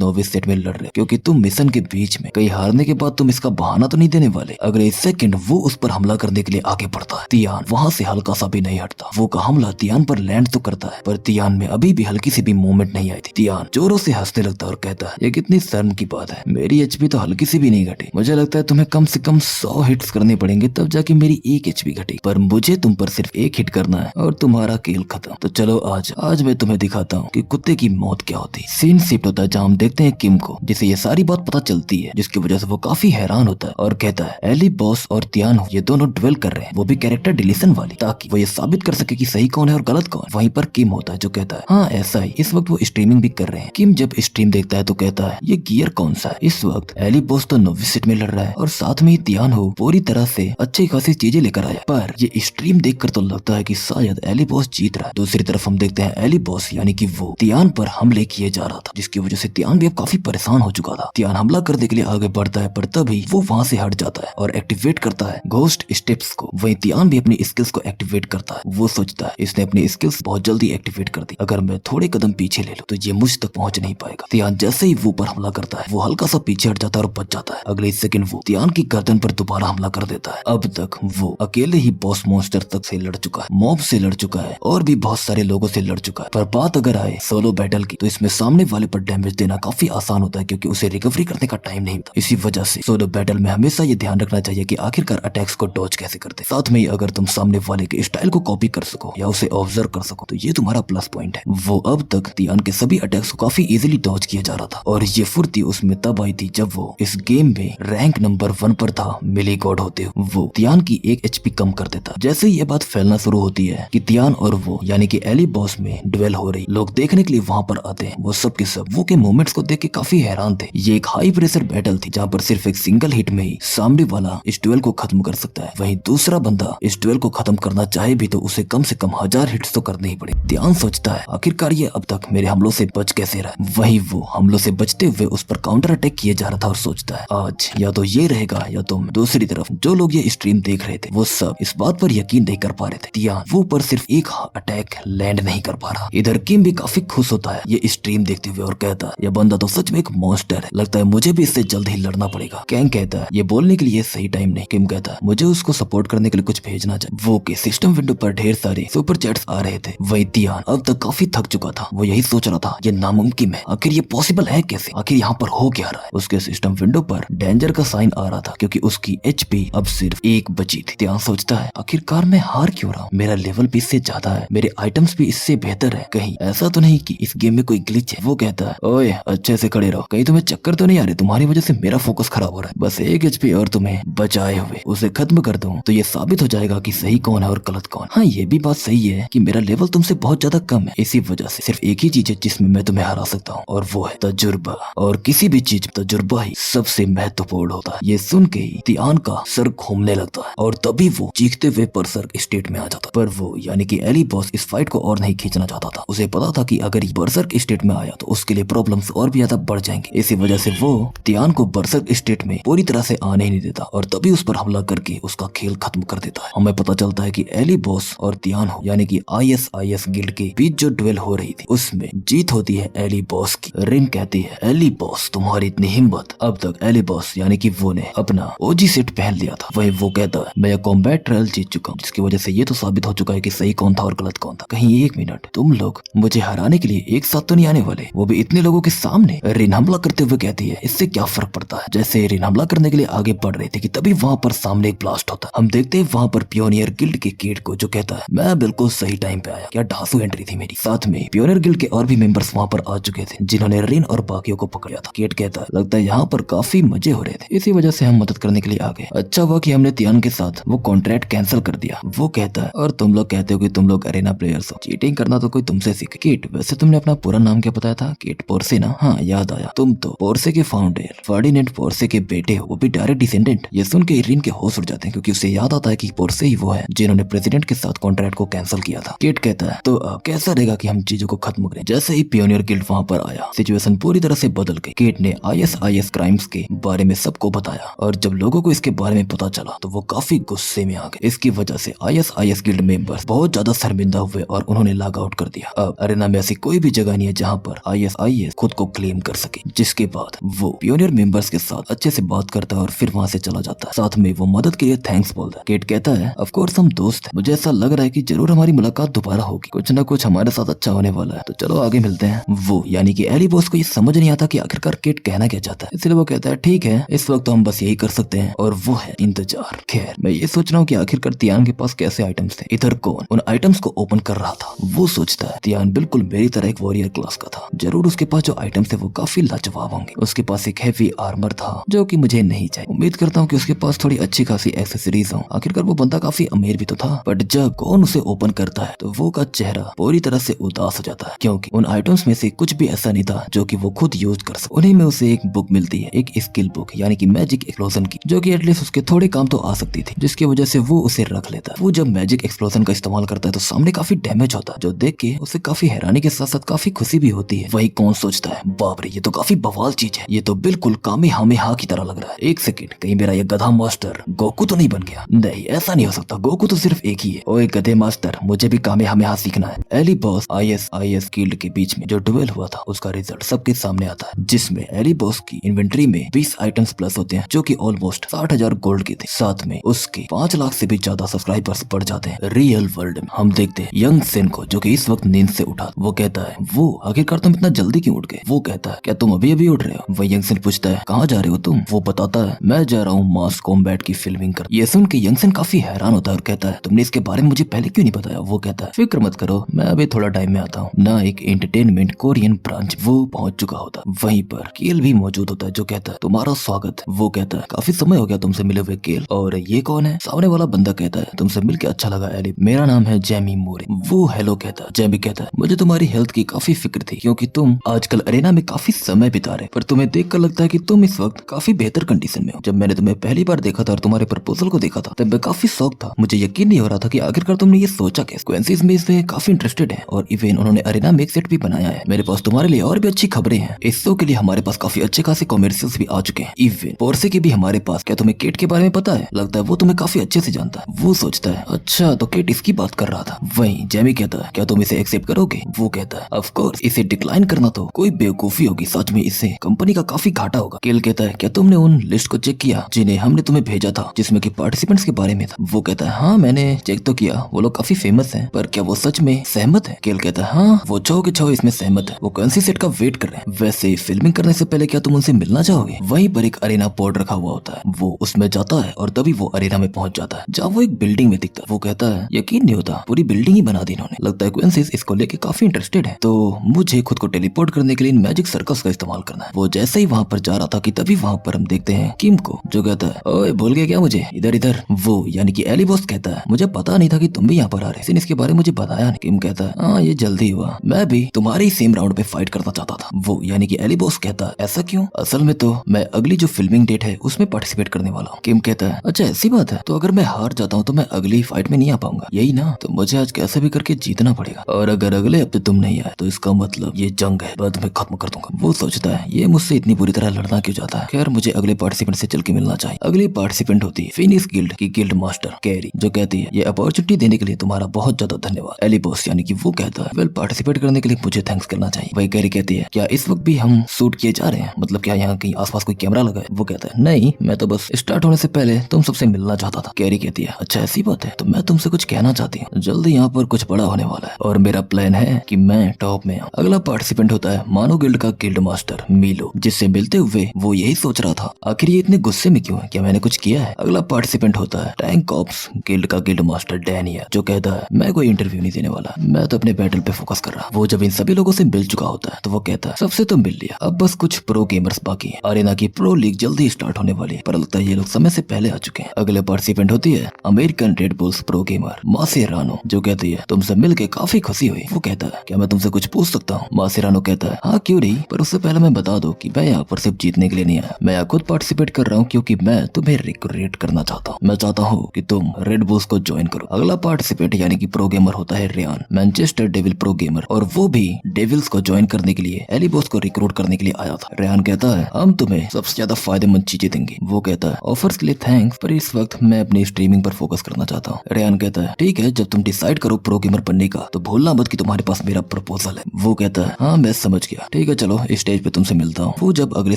नोविस सेट में लड़ रहे क्योंकि तुम मिशन के बीच में कहीं हारने के बाद तुम इसका बहाना तो नहीं देने वाले। अगले सेकंड वो उस पर हमला करने के लिए आगे बढ़ता है। तियान वहाँ से हल्का सा भी नहीं हटता। वो का हमला तियान पर लैंड तो करता है पर तियान में अभी भी हल्की सी भी मूवमेंट नहीं आई थी। तियान जोरों से हंसने लगता है और कहता है ये कितनी शर्म की बात है, मेरी एचपी तो हल्की सी भी नहीं घटी। मुझे लगता है तुम्हें कम से कम 100 हिट्स करने पड़ेंगे तब जाके मेरी 1 एचपी घटी, पर मुझे तुम पर सिर्फ 1 हिट करना है और तुम्हारा खेल खत्म। तो चलो आज मैं तुम्हें दिखाता हूँ कि कुत्ते की मौत क्या होती है। सीन शिफ्ट होता है जहाँ हम देखते हैं किम को, जिसे ये सारी बात पता चलती है जिसकी वजह से वो काफी हैरान होता है और कहता है एली बॉस और तियान ये दोनों ड्वेल कर रहे हैं, वो भी कैरेक्टर डिलीशन वाली, ताकि वो ये साबित कर सके कि सही कौन है और गलत कौन। वहीं पर किम होता है जो कहता है हाँ ऐसा ही, इस वक्त वो स्ट्रीमिंग भी कर रहे हैं। किम जब स्ट्रीम देखता है तो कहता है ये गियर कौन सा है? इस वक्त एली बॉस तो नोविस सेट में लड़ रहा है और साथ में ही तियान हो पूरी तरह से अच्छी खासी चीजें लेकर आया, पर ये स्ट्रीम देखकर तो लगता है कि शायद एली बॉस जीत रहा है। दूसरी तरफ हम देखते हैं एली बॉस यानी कि वो तियान पर हमले किए जा रहा था जिसकी वजह से तियान भी अब काफी परेशान हो चुका था। तियान हमला करने के लिए आगे बढ़ता है पर तभी वो वहाँ से हट जाता है और एक्टिवेट करता है घोस्ट स्टेप्स को। वहीं तियान भी अपनी स्किल्स को एक्टिवेट करता है। वो सोचता है इसने अपनी स्किल्स बहुत जल्दी एक्टिवेट कर दी, अगर मैं थोड़े कदम पीछे ले लूं तो ये मुझ तक पहुंच नहीं पाएगा। तियान जैसे ही वो पर हमला करता है वो हल्का सा पीछे हट जाता है और बच जाता है। अगले सेकंड वो तियान की गर्दन पर दोबारा हमला कर देता है। अब तक वो अकेले ही बॉस मॉन्स्टर तक से लड़ चुका है, मॉब से लड़ चुका है और भी बहुत सारे लोगों से लड़ चुका है। पर बात अगर आए सोलो बैटल की तो इसमें सामने वाले पर डैमेज देना काफी आसान होता है क्योंकि उसे रिकवरी करने का टाइम नहीं होता। इसी वजह से सोलो बैटल में हमेशा ये ध्यान रखना चाहिए कि आखिरकार अटैक्स को डॉज कैसे करते। साथ में ही अगर तुम सामने वाले के स्टाइल को कॉपी कर सको या उसे ऑब्जर्व कर सको तो ये तुम्हारा प्लस पॉइंट है। वो अब तक तियान के सभी अटैक्स को काफी इजीली डॉज किया जा रहा था और ये फुर्ती उसमें तब आई थी जब वो इस गेम में रैंक नंबर 1 पर था। मिली गॉड होते हुए वो तियान की 1 HP कम कर देता। जैसे ये बात फैलना शुरू होती है कि तियान और वो यानी कि एली बॉस में ड्वेल हो रही, लोग देखने के लिए वहां पर आते हैं। वो सब के सब वो के मूवमेंट्स को देख के काफी हैरान थे। ये एक हाई प्रेशर बैटल थी जहाँ पर सिर्फ एक सिंगल हिट में ही सामने वाला इस ड्वेल को खत्म कर सकता है। वहीं दूसरा बंदा इस ड्वेल को खत्म करना चाहे भी तो उसे कम से कम 1000 हिट्स तो करने ही पड़े। तियान सोचता है आखिरकार ये अब तक मेरे हमलों से बच कैसे रहा। वहीं वो हमलों से बचते हुए उस पर काउंटर अटैक किए जा रहा था और सोचता है आज या तो ये रहेगा या तो दूसरी तरफ जो लोग ये स्ट्रीम देख रहे थे वो सब इस बात पर यकीन नहीं कर पा रहे थे। तियान वो पर सिर्फ एक अटैक लैंड नहीं कर पा रहा। इधर किम भी काफी खुश होता है ये स्ट्रीम देखते हुए और कहता है यह बंदा तो सच में एक मॉन्स्टर है, लगता है मुझे भी इससे जल्द ही लड़ना पड़ेगा। कैंग कहता है ये बोलने के लिए सही टाइम नहीं। किम कहता है मुझे उसको सपोर्ट करने के लिए कुछ भेजना चाहिए। वो के सिस्टम विंडो पर ढेर सारे सुपर चैट्स आ रहे थे। वही तियान अब तक काफी थक चुका था। वो यही सोच रहा था ये नामुमकिन है, आखिर ये पॉसिबल है कैसे, आखिर यहाँ पर हो क्या रहा है। उसके सिस्टम विंडो पर डेंजर का साइन आ रहा था क्योंकि उसकी HP अब सिर्फ 1 बची थी। तियान सोचता है आखिरकार मैं हार क्यों रहा हूँ, मेरा लेवल भी इससे ज्यादा है, मेरे आइटम्स भी इससे बेहतर है, कहीं ऐसा तो नहीं कि इस गेम में कोई ग्लिच है। वो कहता है ओए अच्छे से खड़े रहो, कहीं तुम्हें चक्कर तो नहीं आ रहे, तुम्हारी वजह से मेरा फोकस खराब हो रहा है। बस 1 HP और तुम्हें बचाए हुए उसे खत्म कर दूं तो ये साबित हो जाएगा कि सही कौन है और गलत कौन। हाँ ये भी बात सही है कि मेरा लेवल तुमसे बहुत ज्यादा कम है, इसी वजह से सिर्फ एक ही चीज है जिसमें मैं तुम्हें हरा सकता हूँ और वो है तजुर्बा। और किसी भी चीज तजुर्बा ही सबसे महत्वपूर्ण होता है। ये सुन के ही तियान का सर घूमने लगता है और तभी वो चीखते हुए बरसर्क स्टेट में आ जाता। पर वो यानी कि एली बॉस इस फाइट को और नहीं खींचना चाहता था। उसे पता था कि अगर ये बरसर्क स्टेट में आया तो उसके लिए प्रॉब्लम्स और भी ज्यादा बढ़ जाएंगे। इसी वजह से वो तियान को बरसर्क स्टेट में पूरी तरह से आने ही नहीं देता और तभी उस पर हमला करके उसका खेल खत्म कर देता है। हमें पता चलता है कि एली बॉस और तियान हो यानी कि ISIS गिल्ड के बीच जो ड्वेल हो रही थी उसमें जीत होती है एली बॉस की। रिन कहती है एली बॉस तुम्हारी इतनी हिम्मत, अब तक एली बॉस यानी कि वो ने अपना OG सेट पहन लिया था। वही वो कहता है मैं कॉम्बैट ट्रायल जीत चुका हूँ जिसकी वजह से ये तो साबित हो चुका है कि सही कौन था और गलत कौन था। कहीं 1 मिनट तुम लोग मुझे हराने के लिए एक साथ तो नहीं आने वाले, वो भी इतने लोगों के सामने। रिन हमला करते हुए कहती है इससे क्या फर्क पड़ता है। जैसे रिन हमला करने के लिए आगे बढ़ रहे थे कि तभी वहाँ पर सामने एक ब्लास्ट होता है। हम देखते हैं वहाँ पर पियोनियर गिल्ड के केट को जो कहता है मैं बिल्कुल सही टाइम पे आया, क्या ढांसू एंट्री थी मेरी। साथ में पियोनियर गिल्ड के और भी मेंबर्स वहाँ पर आ चुके थे जिन्होंने रिन और बाकियों को पकड़ा था। केट कहता है लगता है यहाँ पर काफी मजे हो रहे थे, इसी वजह से हम मदद करने के लिए आ गए। अच्छा हुआ कि हमने तियान के साथ वो कॉन्ट्रैक्ट कैंसिल कर दिया। वो कहता है और तुम लोग कहते हो कि तुम लोग अरेना प्लेयर्स हो, चीटिंग करना तो कोई तुमसे सीखे। केट वैसे तुमने अपना पूरा नाम क्या बताया था। केट पोर्से ना, हाँ याद आया, तुम तो पोर्से के फाउंडर फर्डिनेंड पोर्से के बेटे हो, वो भी डायरेक्ट डिसेंडेंट। ये सुन के रिन के होश उड़ जाते हैं क्योंकि उसे याद आता है कि पोर्से ही वो है जिन्होंने प्रेसिडेंट के साथ कॉन्ट्रैक्ट को कैंसिल किया था। केट कहता है तो अब कैसा रहेगा कि हम चीजों को खत्म करें। जैसे ही पियोनियर गिल्ड वहाँ पर आया सिचुएशन पूरी तरह से बदल गई। केट ने ISIS क्राइम्स के बारे में सबको बताया और जब लोगों को इसके बारे में पता चला तो वो काफी गुस्से में आ गए। इसकी वजह से ISIS गिल्ड मेंबर्स बहुत ज्यादा शर्मिंदा हुए और उन्होंने लॉग आउट कर दिया। अब अरेना में ऐसी कोई भी जगह नहीं है जहाँ पर ISIS खुद को क्लेम कर सके। जिसके बाद वो पियोनियर मेंबर्स के साथ अच्छे से बात करता है और फिर वहाँ से चला जाता है। साथ में वो मदद के लिए थैंक्स बोलता है। केट कहता है ऑफ कोर्स हम दोस्त हैं, मुझे ऐसा लग रहा है कि जरूर हमारी मुलाकात दोबारा होगी, कुछ ना कुछ हमारे साथ अच्छा होने वाला है, तो चलो आगे मिलते हैं। वो यानी कि एली बॉस को ये समझ नहीं आता कि आखिरकार केट कहना क्या चाहता है, इसलिए वो कहता है ठीक है इस वक्त तो हम बस यही कर सकते हैं और वो है इंतजार। खैर मैं ये सोच रहा हूँ कि आखिरकार तियान के पास कैसे आइटम्स थे। इधर कौन उन आइटम्स को ओपन कर रहा था। वो सोचता है तियान बिल्कुल मेरी तरह एक वॉरियर क्लास का था, जरूर उसके पास जो आइटम्स थे वो काफी लाजवाब होंगे। उसके पास एक हैवी आर्मर था जो कि मुझे नहीं चाहिए। उम्मीद करता हूँ कि उसके पास थोड़ी अच्छी खासी एक्सेसरीज हो, आखिरकार वो बंदा काफी अमीर भी तो था। बट जब कौन उसे ओपन करता है तो वो का चेहरा पूरी तरह से उदास हो जाता है क्योंकि उन आइटम्स में से कुछ भी ऐसा नहीं था जो कि वो खुद यूज कर सके। उन्हीं में उसे एक बुक मिलती है, एक स्किल बुक यानी कि मैजिक एक्सप्लोजन की, जो कि एटलीस्ट उसके थोड़े काम तो आ सकती थी, जिसकी वजह से वो उसे रख लेता है। वो जब मैजिक एक्सप्लोजन का इस्तेमाल करता है तो सामने काफी डैमेज होता है, जो देख के उसे काफी हैरानी के साथ साथ काफी खुशी भी होती है। वही कौन सोचता है बाप रे ये तो काफी बवाल चीज है, ये तो बिल्कुल कामेहामेहा की तरह लग रहा है। एक सेकंड कहीं मेरा ये गधा मास्टर गोकू तो नहीं बन गया। नहीं ऐसा नहीं हो सकता, गोकू तो सिर्फ एक ही है। ओए गधे मास्टर मुझे भी कामेहामेहा सीखना है। एली बॉस ISIS गिल्ड के बीच में जो डुएल हुआ था उसका रिजल्ट सबके सामने आता है, जिसमें एली बॉस की इन्वेंटरी में 20 आइटम्स प्लस होते हैं जो कि ऑलमोस्ट 60,000 गोल्ड के थे। साथ में उसके 5 लाख से भी ज्यादा सब्सक्राइबर्स बढ़ जाते हैं। रियल वर्ल्ड में हम देखते हैं यंग सेन को, जो कि इस वक्त नींद से उठा। वो कहता है, वो आखिरकार तुम इतना जल्दी क्यों उठ गए? वो कहता है, क्या तुम अभी अभी उठ रहे हो? वह यंग सेन पूछता है, कहाँ जा रहे हो तुम? वो बताता है, मैं जा रहा हूँ मास कॉम्बैट की फिल्मिंग कर। ये सुन के यंग सेन काफी हैरान होता है और कहता है, तुमने इसके बारे में मुझे पहले क्यों नहीं बताया? वो कहता है, फिक्र मत करो, मैं अभी थोड़ा टाइम में आता हूँ। ना एक एंटरटेनमेंट कोरियन ब्रांच वो पहुंच चुका होता। वहीं पर केल भी मौजूद होता है, जो कहता है, तुम्हारा स्वागत। वो कहता है, काफी समय हो गया तुमसे मिले हुए केल, और ये कौन है? सामने वाला बंदा कहता है, तुमसे मिलकर अच्छा लगा एली, मेरा नाम है जेमी मोरे। वो हेलो कहता है। जेमी कहता है, मुझे तुम्हारी हेल्थ की काफी फिक्र थी, क्योंकि तुम आजकल अरेना में काफी समय बिता रहे, पर तुम्हें देखकर लगता है कि तुम इस वक्त काफी बेहतर कंडीशन में हो। जब मैंने तुम्हें पहली बार देखा था और तुम्हारे प्रपोजल को देखा था, तब मैं काफी शौक था। मुझे यकीन नहीं हो रहा था कि आखिरकार तुमने ये सोचा कैसे। क्वेंसीज में इसमें काफी इंटरेस्टेड है, और इवन उन्होंने अरेना में एक सेट भी बनाया है। मेरे पास तुम्हारे लिए और भी अच्छी खबरें हैं। इस शो के लिए हमारे पास काफी अच्छे खासे कॉमर्शियल्स भी आ चुके हैं। इवन पोर्से के भी हमारे पास। क्या तुम्हें केट के बारे में पता है? लगता है वो तुम्हें काफी अच्छे से जानता है। वो सोचता है, अच्छा तो केट इसकी बात कर रहा था। वहीं जेमी कहता है, क्या तुम इसे एक्सेप्ट करोगे? वो कहता है, ऑफ कोर्स, इसे डिक्लाइन करना तो कोई बेवकूफी होगी। सच में इससे कंपनी का काफी घाटा होगा। केल कहता है, क्या तुमने उन लिस्ट को चेक किया जिन्हें हमने तुम्हें भेजा था, जिसमें कि पार्टिसिपेंट्स के बारे में था? वो कहता है, हाँ मैंने चेक तो किया, वो लोग काफी फेमस हैं, पर क्या वो सच में सहमत है? केल कहता है, हाँ वो 100 के 100 इसमें सहमत है। वो कौन-सी सेट का वेट कर रहे हैं। वैसे फिल्मिंग करने से पहले क्या तुम उनसे मिलना चाहोगे? वहीं पर एक अरेना पोर्ट रखा हुआ होता है। वो उसमें जाता है और तभी वो अरेना में पहुंच जाता है, जहाँ वो एक बिल्डिंग में दिखता है। वो कहता है, यकीन नहीं होता, पूरी बिल्डिंग ही बना दी इन्होंने। लगता है क्विंसीस इसको लेके काफी इंटरेस्टेड है, तो मुझे खुद को टेलीपोर्ट करने के लिए मैजिक सर्कस का इस्तेमाल करना है। वो जैसे ही वहाँ पर जा रहा था कि तभी वहाँ पर हम देखते हैं किम को, जो कहता है, ओए भूल गए क्या मुझे? इधर इधर। वो यानी कि एली बॉस कहता है, मुझे पता नहीं था कि तुम भी यहाँ पर आ रहे, किसी ने इसके बारे में मुझे बताया नहीं। किम कहता है, हाँ ये जल्दी हुआ, मैं भी तुम्हारे ही सेम राउंड पे फाइट करना चाहता था। वो यानी कि एली बॉस कहता है, ऐसा क्यों? असल में तो मैं अगली जो फिल्मिंग डेट है उसमें पार्टिसिपेट करने वाला हूँ। किम कहता है, अच्छा ऐसी बात है, तो अगर मैं हार जाता हूँ तो मैं अगली फाइट में नहीं आ पाऊंगा, यही ना? तो मुझे आज कैसे भी करके जीतना पड़ेगा, और अगर अगले हफ्ते तुम नहीं आए तो इसका मतलब ये जंग है, बाद में खत्म कर दूंगा। वो सोचता है, ये मुझसे इतनी बुरी तरह लड़ना क्यों चाहता है? खैर मुझे अगले पार्टिसिपेंट से चल के मिलना चाहिए। अगली पार्टिसिपेंट होती है फिनिक्स गिल्ड की गिल्ड मास्टर कैरी, जो कहती है, ये अपॉर्चुनिटी देने के लिए तुम्हारा बहुत ज्यादा धन्यवाद। एली बॉस यानी कि वो कहता है, वेल पार्टिसिपेट करने के लिए मुझे थैंक्स करना चाहिए। वही कैरी कहती है, क्या इस वक्त भी हम शूट किए जा रहे हैं? मतलब क्या यहाँ कहीं आसपास कोई कैमरा लगा है? वो कहता है, नहीं, मैं तो बस स्टार्ट होने से पहले तुम सबसे मिलना चाहता था। कैरी कहती है, अच्छा ऐसी बात है, तो मैं तुमसे कुछ कहना चाहती हूँ। जल्दी यहाँ पर कुछ बड़ा होने वाला है और मेरा प्लान है कि मैं टॉप में आऊँ। अगला पार्टिसिपेंट होता है मानो गिल्ड का गिल्ड मास्टर मीलो, जिससे मिलते हुए वो यही सोच रहा था, आखिर ये इतने गुस्से में क्यों है? क्या मैंने कुछ किया है? अगला पार्टिसिपेंट होता है टैंक कॉप्स गिल्ड का गिल्ड मास्टर डैनियल, जो कहता है, मैं कोई इंटरव्यू नहीं देने वाला, मैं तो अपने बैटल पे फोकस कर रहा। वो जब इन सभी लोगों से मिल चुका होता है तो वो कहता है, सबसे तो मिल लिया, अब बस कुछ प्रो गेमर्स बाकी है। अरेना की प्रो लीग जल्दी स्टार्ट होने वाली है, पर लगता है ये लोग समय से पहले आ चुके हैं। अगले पार्टिसिपेंट होती है American Red Bulls pro gamer Maserano, जो कहती है, तुमसे मिलके काफी खुशी हुई। वो कहता है, क्या मैं तुमसे कुछ पूछ सकता हूँ? मासेरानो कहता है, हाँ क्यों नहीं, पर उससे पहले मैं बता दूं कि मैं यहाँ पर सिर्फ जीतने के लिए नहीं आया, मैं यहाँ खुद पार्टिसिपेट कर रहा हूँ क्योंकि मैं तुम्हें रिक्रूट करना चाहता हूँ। मैं चाहता हूँ कि तुम रेड बुल्स को ज्वाइन करो। अगला पार्टिसिपेंट यानी कि प्रो गेमर होता है Ryan, Manchester devil pro gamer, और वो भी डेविल्स को ज्वाइन करने के लिए एली बॉस को रिक्रूट करने के लिए आया था। रेयान कहता है, हम तुम्हें सबसे ज्यादा फायदेमंद चीजें देंगे। वो कहता है, ऑफर्स के लिए थैंक्स, पर इस वक्त मैं अपनी स्ट्रीमिंग पर फोकस करना चाहता हूँ। रेयान कहता है, ठीक है, जब तुम डिसाइड करो प्रो गेमर बनने का तो भूलना मत कि तुम्हारे पास मेरा प्रपोजल है। वो कहता है, हाँ मैं समझ गया, ठीक है चलो स्टेज पे तुमसे मिलता हूँ। वो जब अगले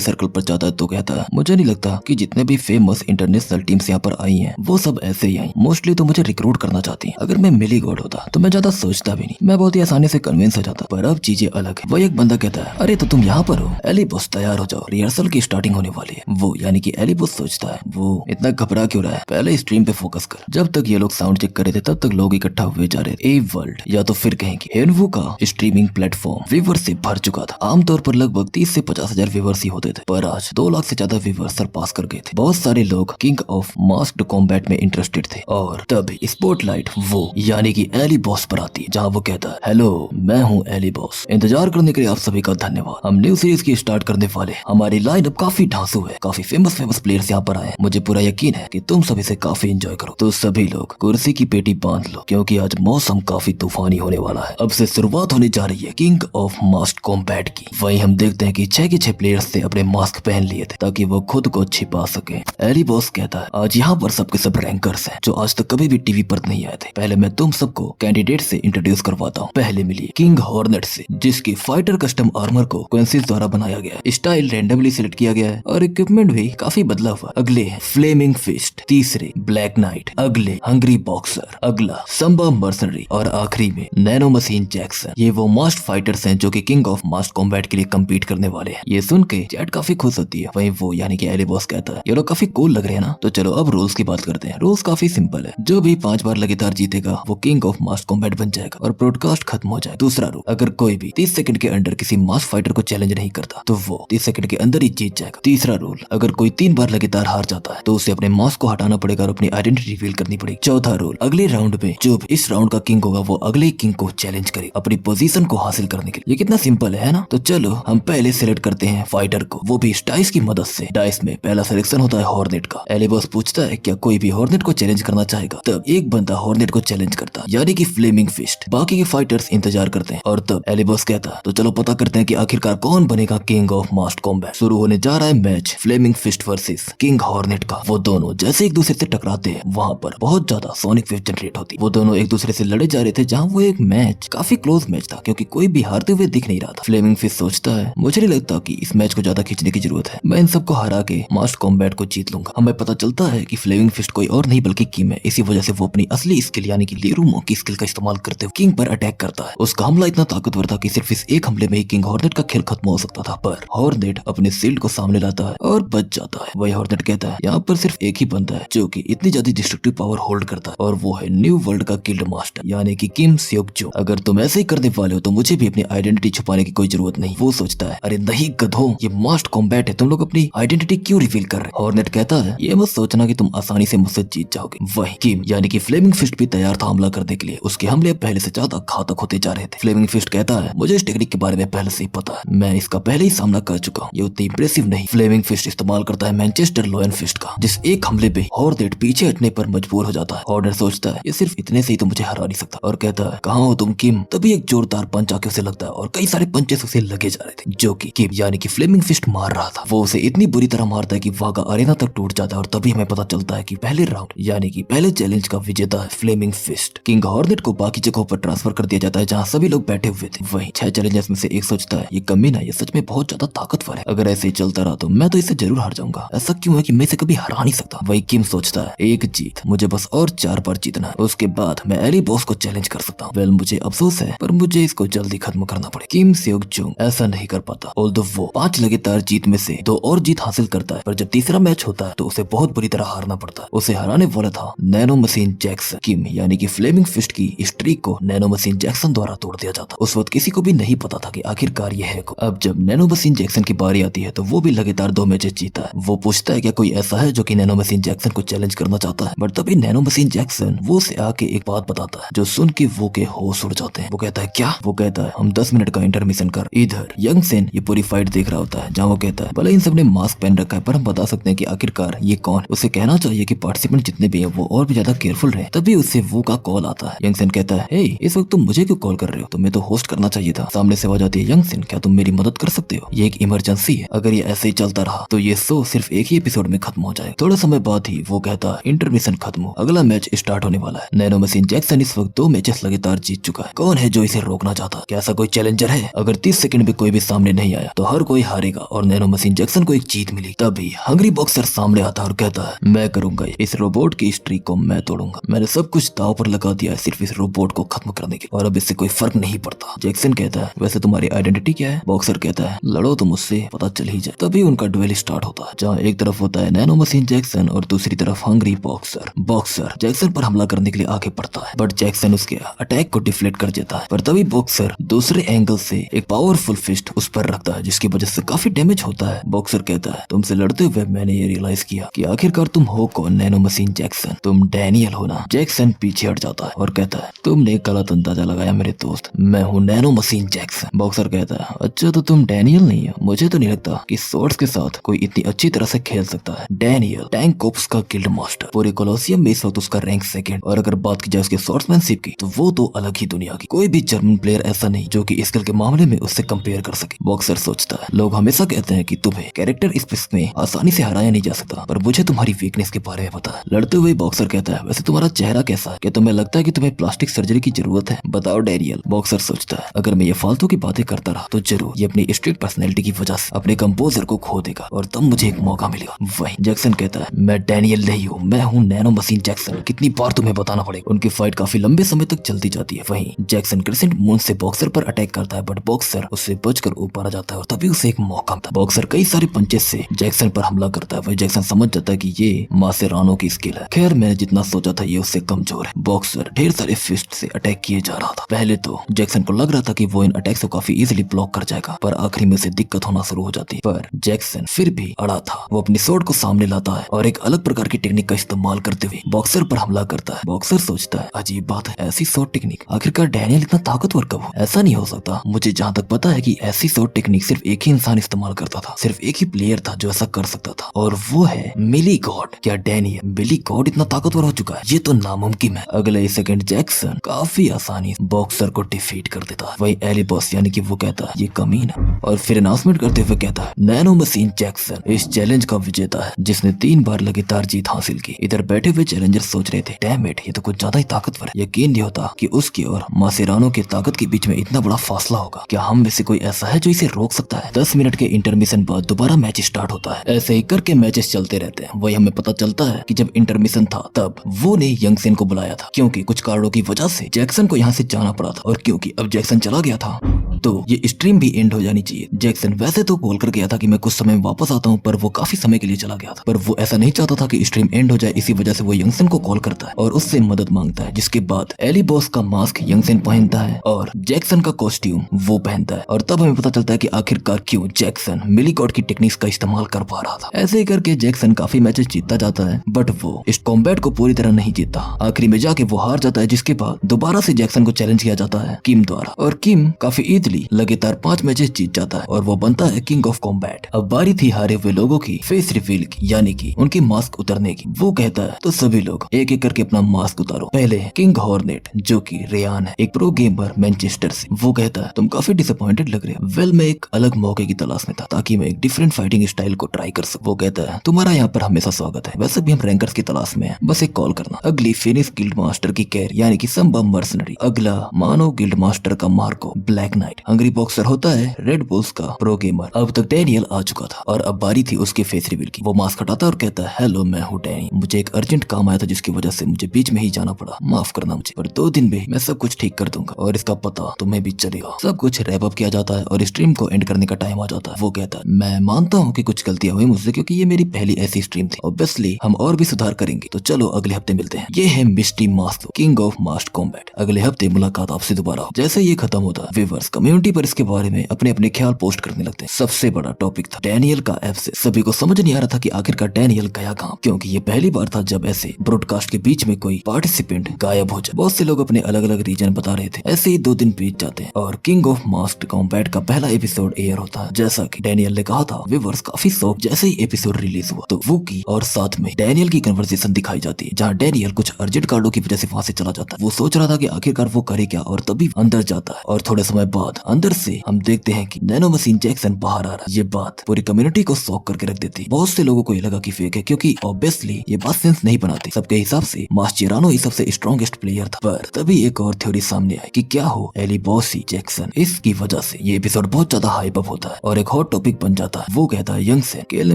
सर्कल पर जाता है तो कहता है, मुझे नहीं लगता कि जितने भी फेमस इंटरनेशनल टीम्स यहाँ पर आई हैं वो सब ऐसे ही आई, मोस्टली तो मुझे रिक्रूट करना चाहती है। अगर मैं मिली गॉड होता तो मैं ज्यादा सोचता भी नहीं, मैं बहुत ही आसानी से कन्विंस हो जाता, पर अब चीजें अलग है। वो एक बंदा कहता है, अरे तो तुम यहाँ पर हो, एली बॉस तैयार हो जाओ, रिहर्सल की स्टार्टिंग होने वाली है। वो यानी कि एली बॉस सोचता है, वो इतना घबरा क्यों रहा है, पहले स्ट्रीम पे फोकस कर। जब तक ये लोग साउंड चेक कर रहे थे तब तक लोग इकट्ठा हुए जा रहे थे। ए वर्ल्ड या तो फिर कहेंगे हेनवू का स्ट्रीमिंग प्लेटफॉर्म व्यूअर्स से भर चुका था। आमतौर पर लगभग 30 से 50 हजार व्यूअर्स ही होते थे, पर आज 2 लाख से ज्यादा व्यूअर्स सरपास कर गए थे। बहुत सारे लोग किंग ऑफ मास्क्ड कॉम्बैट में इंटरेस्टेड थे, और तभी स्पॉटलाइट वो यानी कि एली बॉस पर आती है, जहाँ वो कहता है, हेलो मैं हूँ एली बॉस, इंतजार करने के लिए आप सभी का धन्यवाद। हम न्यू सीरीज की स्टार्ट करने वाले, हमारी लाइनअप काफी ढांसू है, काफी फेमस प्लेयर्स यहाँ पर आए हैं, मुझे पूरा यकीन है कि तुम सभी से काफी एंजॉय करो। तो सभी लोग कुर्सी की पेटी बांध लो, क्योंकि आज मौसम काफी तूफानी होने वाला है। अब से शुरुआत होने जा रही है किंग ऑफ मास्क कॉम्बैट की। वहीं हम देखते हैं कि 6 के 6 प्लेयर्स ने अपने मास्क पहन लिए थे ताकि वो खुद को छिपा सके। एली बॉस कहता है, आज यहाँ पर सबके सब रैंकर्स हैं जो आज तक कभी भी टीवी पर नहीं आए थे। पहले मैं तुम सबको कैंडिडेट से इंट्रोड्यूस करवाता हूँ। पहले मिलिए किंग हॉर्नेट से, जिसकी फाइटर कस्टम आर्मर को क्वेंसीज द्वारा बनाया गया है, स्टाइल रैंडमली सिलेक्ट किया गया है और इक्विपमेंट भी काफी बदला हुआ। अगले हैं फ्लेमिंग फ्लेमिंग फिस्ट, तीसरे ब्लैक नाइट, अगले हंग्री बॉक्सर, अगला संबा मर्सनरी और आखिरी में नैनो मशीन जैक्सन। ये वो मास्ट फाइटर्स हैं जो कि किंग ऑफ मास्ट कॉम्बैट के लिए कम्पीट करने वाले हैं। ये सुन के चैट काफी खुश होती है। वहीं वो यानी कि एली बॉस कहता है ये लोग काफी कूल लग रहे हैं ना। तो चलो अब रूल्स की बात करते हैं। रूल्स काफी सिंपल है। जो भी 5 बार लगातार जीतेगा वो किंग ऑफ मास्ट कॉम्बैट बन जाएगा और ब्रॉडकास्ट खत्म हो जाए। दूसरा रूल, अगर कोई भी 30 सेकंड के अंदर किसी मास्ट फाइटर को चैलेंज नहीं करता तो वो 30 सेकंड के अंदर ही जीत जाएगा। तीसरा रूल, अगर कोई 3 बार लगातार हार जाता है तो उसे अपने मास्क को हटाना पड़ेगा और अपनी आइडेंटिटी रिवील करनी पड़ेगी। चौथा रूल, अगले राउंड में जो भी इस राउंड का किंग होगा वो अगले किंग को चैलेंज करे अपनी पोजीशन को हासिल करने के लिए। ये कितना सिंपल है ना। तो चलो हम पहले सिलेक्ट करते हैं फाइटर को, वो भी डाइस की मदद से। डाइस में पहला सिलेक्शन होता है हॉर्नेट का। एली बॉस पूछता है क्या कोई भी हॉर्नेट को चैलेंज करना चाहेगा। तब एक बंदा हॉर्नेट को चैलेंज करता है यानी कि फ्लेमिंग फिस्ट। बाकी के फाइटर्स इंतजार करते हैं और तब एली बॉस कहता है तो चलो पता करते हैं कि आखिरकार कौन बनेगा किंग ऑफ मास्ट कॉम्बैट। शुरू होने जा रहा है match Flaming Fist versus King Hornet का। वो दोनों जैसे एक दूसरे से टकराते हैं वहाँ पर बहुत ज्यादा सोनिक वेव जनरेट होती है। वो दोनों एक दूसरे से लड़े जा रहे थे जहाँ वो एक मैच काफी क्लोज मैच था क्योंकि कोई भी हारते हुए दिख नहीं रहा था। फ्लेमिंग फिस्ट सोचता है मुझे नहीं लगता कि इस मैच को ज्यादा खींचने की जरूरत है, मैं इन सबको हरा के मास्ट कॉम्बैट को जीत लूंगा। हमें पता चलता है कि फ्लेमिंग फिस्ट कोई और नहीं बल्कि किम है। इसी वजह से वो अपनी असली स्किल यानी कि लीरूमो की स्किल का इस्तेमाल करते हुए किंग पर अटैक करता है। उसका हमला इतना ताकतवर था कि सिर्फ इस एक हमले में ही किंग हॉर्नेट का खेल खत्म हो सकता था, पर हॉर्नेट अपने शील्ड को सामने लाता है और बच जाता है। वही हॉर्नेट कहता है यहाँ पर सिर्फ एक ही बंदा है जो कि इतनी ज्यादा डिस्ट्रक्टिव पावर होल्ड करता है और वो है न्यू वर्ल्ड का गिल्ड मास्टर यानी कि किम सियोक जो। अगर तुम ऐसे ही करने वाले हो तो मुझे भी अपनी आइडेंटिटी छुपाने की कोई जरूरत नहीं। वो सोचता है अरे नहीं गधों, ये मास्ट कॉम्बैट है, तुम लोग अपनी आइडेंटिटी क्यों रिवील कर रहे हो। हॉर्नेट कहता है ये मत सोचना कि तुम आसानी से मुझसे जीत जाओगे। वही किम यानी कि फ्लेमिंग फिस्ट भी तैयार था हमला करने के लिए। उसके हमले पहले से ज्यादा घातक होते जा रहे थे। फ्लेमिंग फिस्ट कहता है मुझे इस टेक्निक के बारे में पहले से ही पता है, मैं इसका पहले ही सामना कर चुका हूँ, ये उतनी इंप्रेसिव नहीं। फ्लेमिंग फिस्ट इस्तेमाल करता है मैनचेस्टर लोयन फिस्ट का, जिस एक हमले पे हॉर्नेट पीछे हटने पर मजबूर हो जाता है। हॉर्नेट सोचता है ये सिर्फ इतने से ही तो मुझे हरा नहीं सकता और कहता है कहाँ हो तुम किम। तभी एक जोरदार पंच आके उसे लगता है और कई सारे पंचेस उसे लगे जा रहे थे जो कि किम यानी कि फ्लेमिंग फिस्ट मार रहा था। वो उसे इतनी बुरी तरह मारता है कि वहां का अरेना तक टूट जाता है और तभी हमें पता चलता है कि पहले राउंड यानी कि पहले चैलेंज का विजेता है फ्लेमिंग फिस्ट। किंग हॉर्नेट को बाकी जगहों पर ट्रांसफर कर दिया जाता है जहाँ सभी लोग बैठे हुए थे। वहीं 6 चैलेंजर्स में से एक सोचता है ये कमीना ये सच में बहुत ज्यादा ताकतवर है, अगर ऐसे ही चलता रहा तो मैं तो इससे जरूर हार जाऊंगा। ऐसा क्यों है कि मैं इसे कभी हरा नहीं सकता। वही किम सोचता है एक जीत, मुझे बस और 4 बार जीतना है, उसके बाद मैं एली बॉस को चैलेंज कर सकता हूँ। वेल मुझे अफसोस है पर मुझे इसको जल्दी खत्म करना पड़े। किम सियोक जो ऐसा नहीं कर पाता। ऑल्दो वो 5 लगातार जीत में से 2 और जीत हासिल करता है, पर जब तीसरा मैच होता है तो उसे बहुत बुरी तरह हारना पड़ता है। उसे हराने वाला था नैनो मशीन जैक्सन। किम यानी कि फ्लेमिंग फिस्ट की स्ट्रीक को नैनो मशीन जैक्सन द्वारा तोड़ दिया जाता। उस वक्त किसी को भी नहीं पता था कि आखिरकार ये है। अब जब नैनो मशीन जैक्सन की बारी आती है तो वो भी लगातार 2 मैचेस जीता है। वो पूछता है क्या कोई ऐसा है जो कि नैनो मशीन जैक्सन को चैलेंज करना चाहता है, बट तभी नैनो मशीन जैक्सन वो से आके एक बात बताता है जो सुन के वो के होश उड़ जाते हैं। वो कहता है क्या? वो कहता है हम 10 मिनट का इंटरमिशन कर। इधर यंग सेन ये पूरी फाइट देख रहा होता है जहाँ वो कहता है भले इन सब ने मास्क पहन रखा है पर हम बता सकते हैं कि आखिरकार ये कौन। उसे कहना चाहिए कि पार्टिसिपेंट जितने भी हैं वो और भी ज्यादा केयरफुल रहे। तभी उससे वो का कॉल आता है। यंग सेन कहता है हे इस वक्त तुम मुझे क्यों कॉल कर रहे हो, तुम्हें तो होस्ट करना चाहिए था। सामने से आवाज आती है यंग सेन क्या तुम मेरी मदद कर सकते हो, ये एक इमरजेंसी है, अगर ये ऐसे ही चलता रहा तो ये शो सिर्फ एक ही एपिसोड में खत्म हो जाए। थोड़ा समय बाद ही वो कहता है इंटरमिशन खत्म हो, अगला मैच स्टार्ट होने वाला है। नैनो मशीन जैक्सन इस वक्त 2 मैचेस लगातार जीत चुका है। कौन है जो इसे रोकना चाहता? क्या ऐसा कोई चैलेंजर है? अगर 30 सेकंड में कोई भी सामने नहीं आया तो हर कोई हारेगा और नैनो मशीन जैक्सन को एक जीत मिली। तभी हंग्री बॉक्सर सामने आता है और कहता है मैं करूंगा इस रोबोट की स्ट्रीक को मैं तोड़ूंगा। मैंने सब कुछ दांव पर लगा दिया है सिर्फ इस रोबोट को खत्म करने के और अब इससे कोई फर्क नहीं पड़ता। जैक्सन कहता है वैसे तुम्हारी आइडेंटिटी क्या है? बॉक्सर कहता है लड़ो तो मुझसे पता चल ही जाए। तभी उनका ड्यूएल स्टार्ट होता है जहाँ एक तरफ होता है नैनो मशीन जैक्सन और दूसरी तरफ हंग्री बॉक्सर। बॉक्सर जैक्सन पर हमला करने के लिए आगे बढ़ता है बट जैक्सन उसके अटैक को डिफ्लेक्ट कर देता है। पर तभी बॉक्सर दूसरे एंगल से एक पावरफुल फिस्ट उस पर रखता है जिसकी वजह से काफी डैमेज होता है। बॉक्सर कहता है तुमसे लड़ते हुए मैंने ये रियलाइज किया कि आखिरकार तुम हो कौन नैनो मशीन जैक्सन, तुम डैनियल हो ना। जैक्सन पीछे हट जाता है और कहता है तुमने गलत अंदाजा लगाया मेरे दोस्त, मैं हूँ नैनो मशीन जैक्सन। बॉक्सर कहता है अच्छा तो तुम डैनियल नहीं हो, मुझे तो नहीं लगता कि स्वॉर्ड्स के साथ कोई इतनी अच्छी तरह से खेल सकता है। डैनियल टैंक कोप्स का गिल्ड मास्टर, पूरे कोलोसियम में इस वक्त उसका रैंक 2nd और अगर बात की जाए उसके स्वॉर्ड्समैनशिप की तो वो तो अलग ही दुनिया की। कोई भी जर्मन प्लेयर ऐसा नहीं जो कि स्किल के मामले में उससे कंपेयर कर सके। बॉक्सर सोचता है लोग हमेशा कहते हैं कि तुम्हें कैरेक्टर स्पेस में आसानी से हराया नहीं जा सकता, पर मुझे तुम्हारी वीकनेस के बारे में पता है। लड़ते हुए बॉक्सर कहता है वैसे तुम्हारा चेहरा कैसा है, क्या तुम्हें लगता है कि तुम्हें प्लास्टिक सर्जरी की जरूरत है? बताओ डैनियल। बॉक्सर सोचता है अगर मैं ये फालतू की बातें करता रहा तो जरूर ये अपनी स्ट्रिक्ट पर्सनैलिटी की वजह से अपने कंपोजर को खो देगा और तब मुझे एक मौका मिलेगा। वही जैक्सन कहता कहता है मैं डैनियल नहीं हूँ, मैं हूँ नैनो मशीन जैक्सन, कितनी बार तुम्हें बताना पड़ेगा। उनकी फाइट काफी लंबे समय तक चलती जाती है। वहीं जैक्सन क्रिसेंट मून से बॉक्सर पर अटैक करता है, बट बॉक्सर उससे बचकर ऊपर आ जाता है और तभी उसे एक मौका मिलता है। बॉक्सर कई सारे पंचेस से जैक्सन पर हमला करता है। वही जैक्सन समझ जाता है कि ये मासेरानो की स्किल है। खैर मैंने जितना सोचा था ये उससे कमजोर है। बॉक्सर ढेर सारे फिस्ट से अटैक किए जा रहा था। पहले तो जैक्सन को लग रहा था कि वो इन अटैक्स को काफी इजीली ब्लॉक कर जाएगा, पर आखिरी में उसे दिक्कत होना शुरू हो जाती है। पर जैक्सन फिर भी अड़ा था। वो अपनी स्वॉर्ड को सामने लाता है और एक अलग प्रकार की टेक्निक का इस्तेमाल करते हुए बॉक्सर पर हमला करता है। बॉक्सर सोचता है अजीब बात है, ऐसी स्वॉर्ड टेक्निक, आखिरकार डैनियल इतना ताकतवर कब हो? ऐसा नहीं हो सकता। मुझे जहाँ तक पता है कि ऐसी स्वॉर्ड टेक्निक सिर्फ एक ही इंसान इस्तेमाल करता था, सिर्फ एक ही प्लेयर था जो ऐसा कर सकता था, और वो है मिली गॉड। क्या डैनियल मिली गॉड इतना ताकतवर हो चुका है? ये तो नामुमकिन है। अगले ही सेकंड जैक्सन काफी आसानी से बॉक्सर को डिफीट कर देता है। वही एली बॉस यानी कि वो कहता है ये कमीना, और फिर अनाउंसमेंट करते हुए कहता है नैनो मशीन जैक्सन इस चैलेंज का विजेता है जिसने 3 बार लगातार जीत हासिल की। इधर बैठे हुए चैलेंजर सोच रहे थे डैम इट, ये तो कुछ ज्यादा ही ताकतवर है। यकीन नहीं होता कि उसकी और मासेरानो की ताकत के बीच में इतना बड़ा फासला होगा। क्या हम में से कोई ऐसा है जो इसे रोक सकता है? 10 मिनट के इंटरमिशन बाद दोबारा मैच स्टार्ट होता है। ऐसे ही करके मैचेस चलते रहते हैं। वही हमें पता चलता है कि जब इंटरमिशन था तब वो ने यंगसेन को बुलाया था, क्योंकि कुछ कारणों की वजह से जैक्सन को यहाँ से जाना पड़ा था, और क्योंकि अब जैक्सन चला गया था तो ये स्ट्रीम भी एंड हो जानी चाहिए। जैक्सन वैसे तो बोल कर गया था कि मैं कुछ समय में वापस आता हूँ, पर वो काफी समय के लिए चला गया था। पर वो ऐसा नहीं चाहता था कि स्ट्रीम एंड हो जाए, इसी वजह से वो यंगसेन को कॉल करता है और उससे मदद मांगता है। जिसके बाद एली बॉस का मास्क यंगसेन पहनता है और जैक्सन का कॉस्ट्यूम वो पहनता है, और तब हमें पता चलता है कि आखिरकार क्यों जैक्सन मिली गॉड की टेक्निक्स का इस्तेमाल कर पा रहा था। ऐसे ही करके जैक्सन काफी मैचेस जीतता जाता है, बट वो इस कॉम्बैट को पूरी तरह नहीं जीतता। आखिरी में जाके वो हार जाता है, जिसके बाद दोबारा से जैक्सन को चैलेंज किया जाता है किम द्वारा, और किम काफी इजीली लगातार 5 मैचेस जीत जाता है और वो बनता है किंग ऑफ कॉम्बैट। अब बारी थी हारे हुए लोगों की फेस रिवील की, यानी कि उनकी मास्क उतरने की। वो कहता है तो सभी लोग एक एक करके अपना मास्क उतारो। पहले किंग हॉर्नेट जो कि रेयान है, एक प्रो गेमर मैनचेस्टर से। वो कहता है तुम काफी डिसअपॉइंटेड लग रहे हो। वेल मैं एक अलग मौके की तलाश में था ताकि मैं एक डिफरेंट फाइटिंग स्टाइल को ट्राई कर सकूं। वो कहता है तुम्हारा यहाँ पर हमेशा स्वागत है, वैसे भी हम रैंकर्स की तलाश में हैं, बस एक कॉल करना। अगली फिनिश गिल्ड मास्टर की कैर यानी कि संबा मर्सनरी। अगला मानव गिल्ड मास्टर का Marco black night. Hungry boxer होता है रेड बुल्स का प्रो गेमर। अब तक डैनियल आ चुका था और अब बारी थी उसके फेस रिवील की। वो मास्क हटाता है और कहता है हेलो मैं हूँ डैनी, मुझे एक अर्जेंट काम आया था जिसकी वजह से मुझे बीच में ही जाना पड़ा, माफ करना मुझे, पर 2 दिन में मैं सब कुछ ठीक कर दूंगा और इसका पता तुम्हें भी चलेगा। सब कुछ रैप अप किया जाता है और स्ट्रीम को एंड करने का टाइम आ जाता है। वो कहता है मैं मानता हूँ कि कुछ गलतियां हुई मुझसे, क्योंकि ये मेरी पहली ऐसी स्ट्रीम थी। ऑब्वियसली हम और भी सुधार करेंगे, तो चलो अगले हफ्ते मिलते हैं। ये है Misty mask king of mast combat. अगले हफ्ते मुलाकात आपसे दोबारा हो। जैसे ये खत्म होता है व्यूअर्स कम्युनिटी पर इसके बारे में अपने अपने ख्याल पोस्ट करने लगते हैं। सबसे बड़ा टॉपिक था डैनियल का एब्सेंस। सभी को समझ नहीं आ रहा था कि आखिरकार डैनियल गया कहाँ, क्योंकि ये पहली बार था जब ऐसे ब्रॉडकास्ट के बीच में कोई पार्टिसिपेंट गायब हो जाए। बहुत से लोग अपने अलग अलग रीजन बता रहे थे। ऐसे ही 2 दिन बीत जाते हैं और किंग ऑफ मास्क कॉम्बैट का पहला एपिसोड एयर होता है। जैसा कि डैनियल ने कहा था व्यूअर्स काफी शौक। जैसे ही एपिसोड रिलीज हुआ तो वूकी और साथ में डैनियल की कन्वर्सेशन दिखाई जाती है, जहाँ डैनियल कुछ अर्जेंट कार्डों की वजह से वहां से चला जाता है। वो सोच रहा था कि आखिरकार वो करे क्या, और तभी अंदर जाता है और थोड़े समय बाद अंदर से हम देखते हैं कि नैनो मशीन जैक्सन बाहर आ रहा है। ये बात पूरी कम्युनिटी को शॉक करके रख देती है। बहुत से लोगों को ये लगा कि फेक है, क्योंकि ऑब्वियसली ये बात सेंस नहीं बनाती। सबके हिसाब से मास्चेरानो ही सबसे स्ट्रॉन्गेस्ट प्लेयर था। पर तभी एक और थ्योरी सामने आई कि क्या हो एली बॉस ही जैक्सन। इसकी वजह से ये एपिसोड बहुत ज्यादा हाइप अप होता है और एक हॉट टॉपिक बन जाता है। वो कहता है यंगसेन केल ने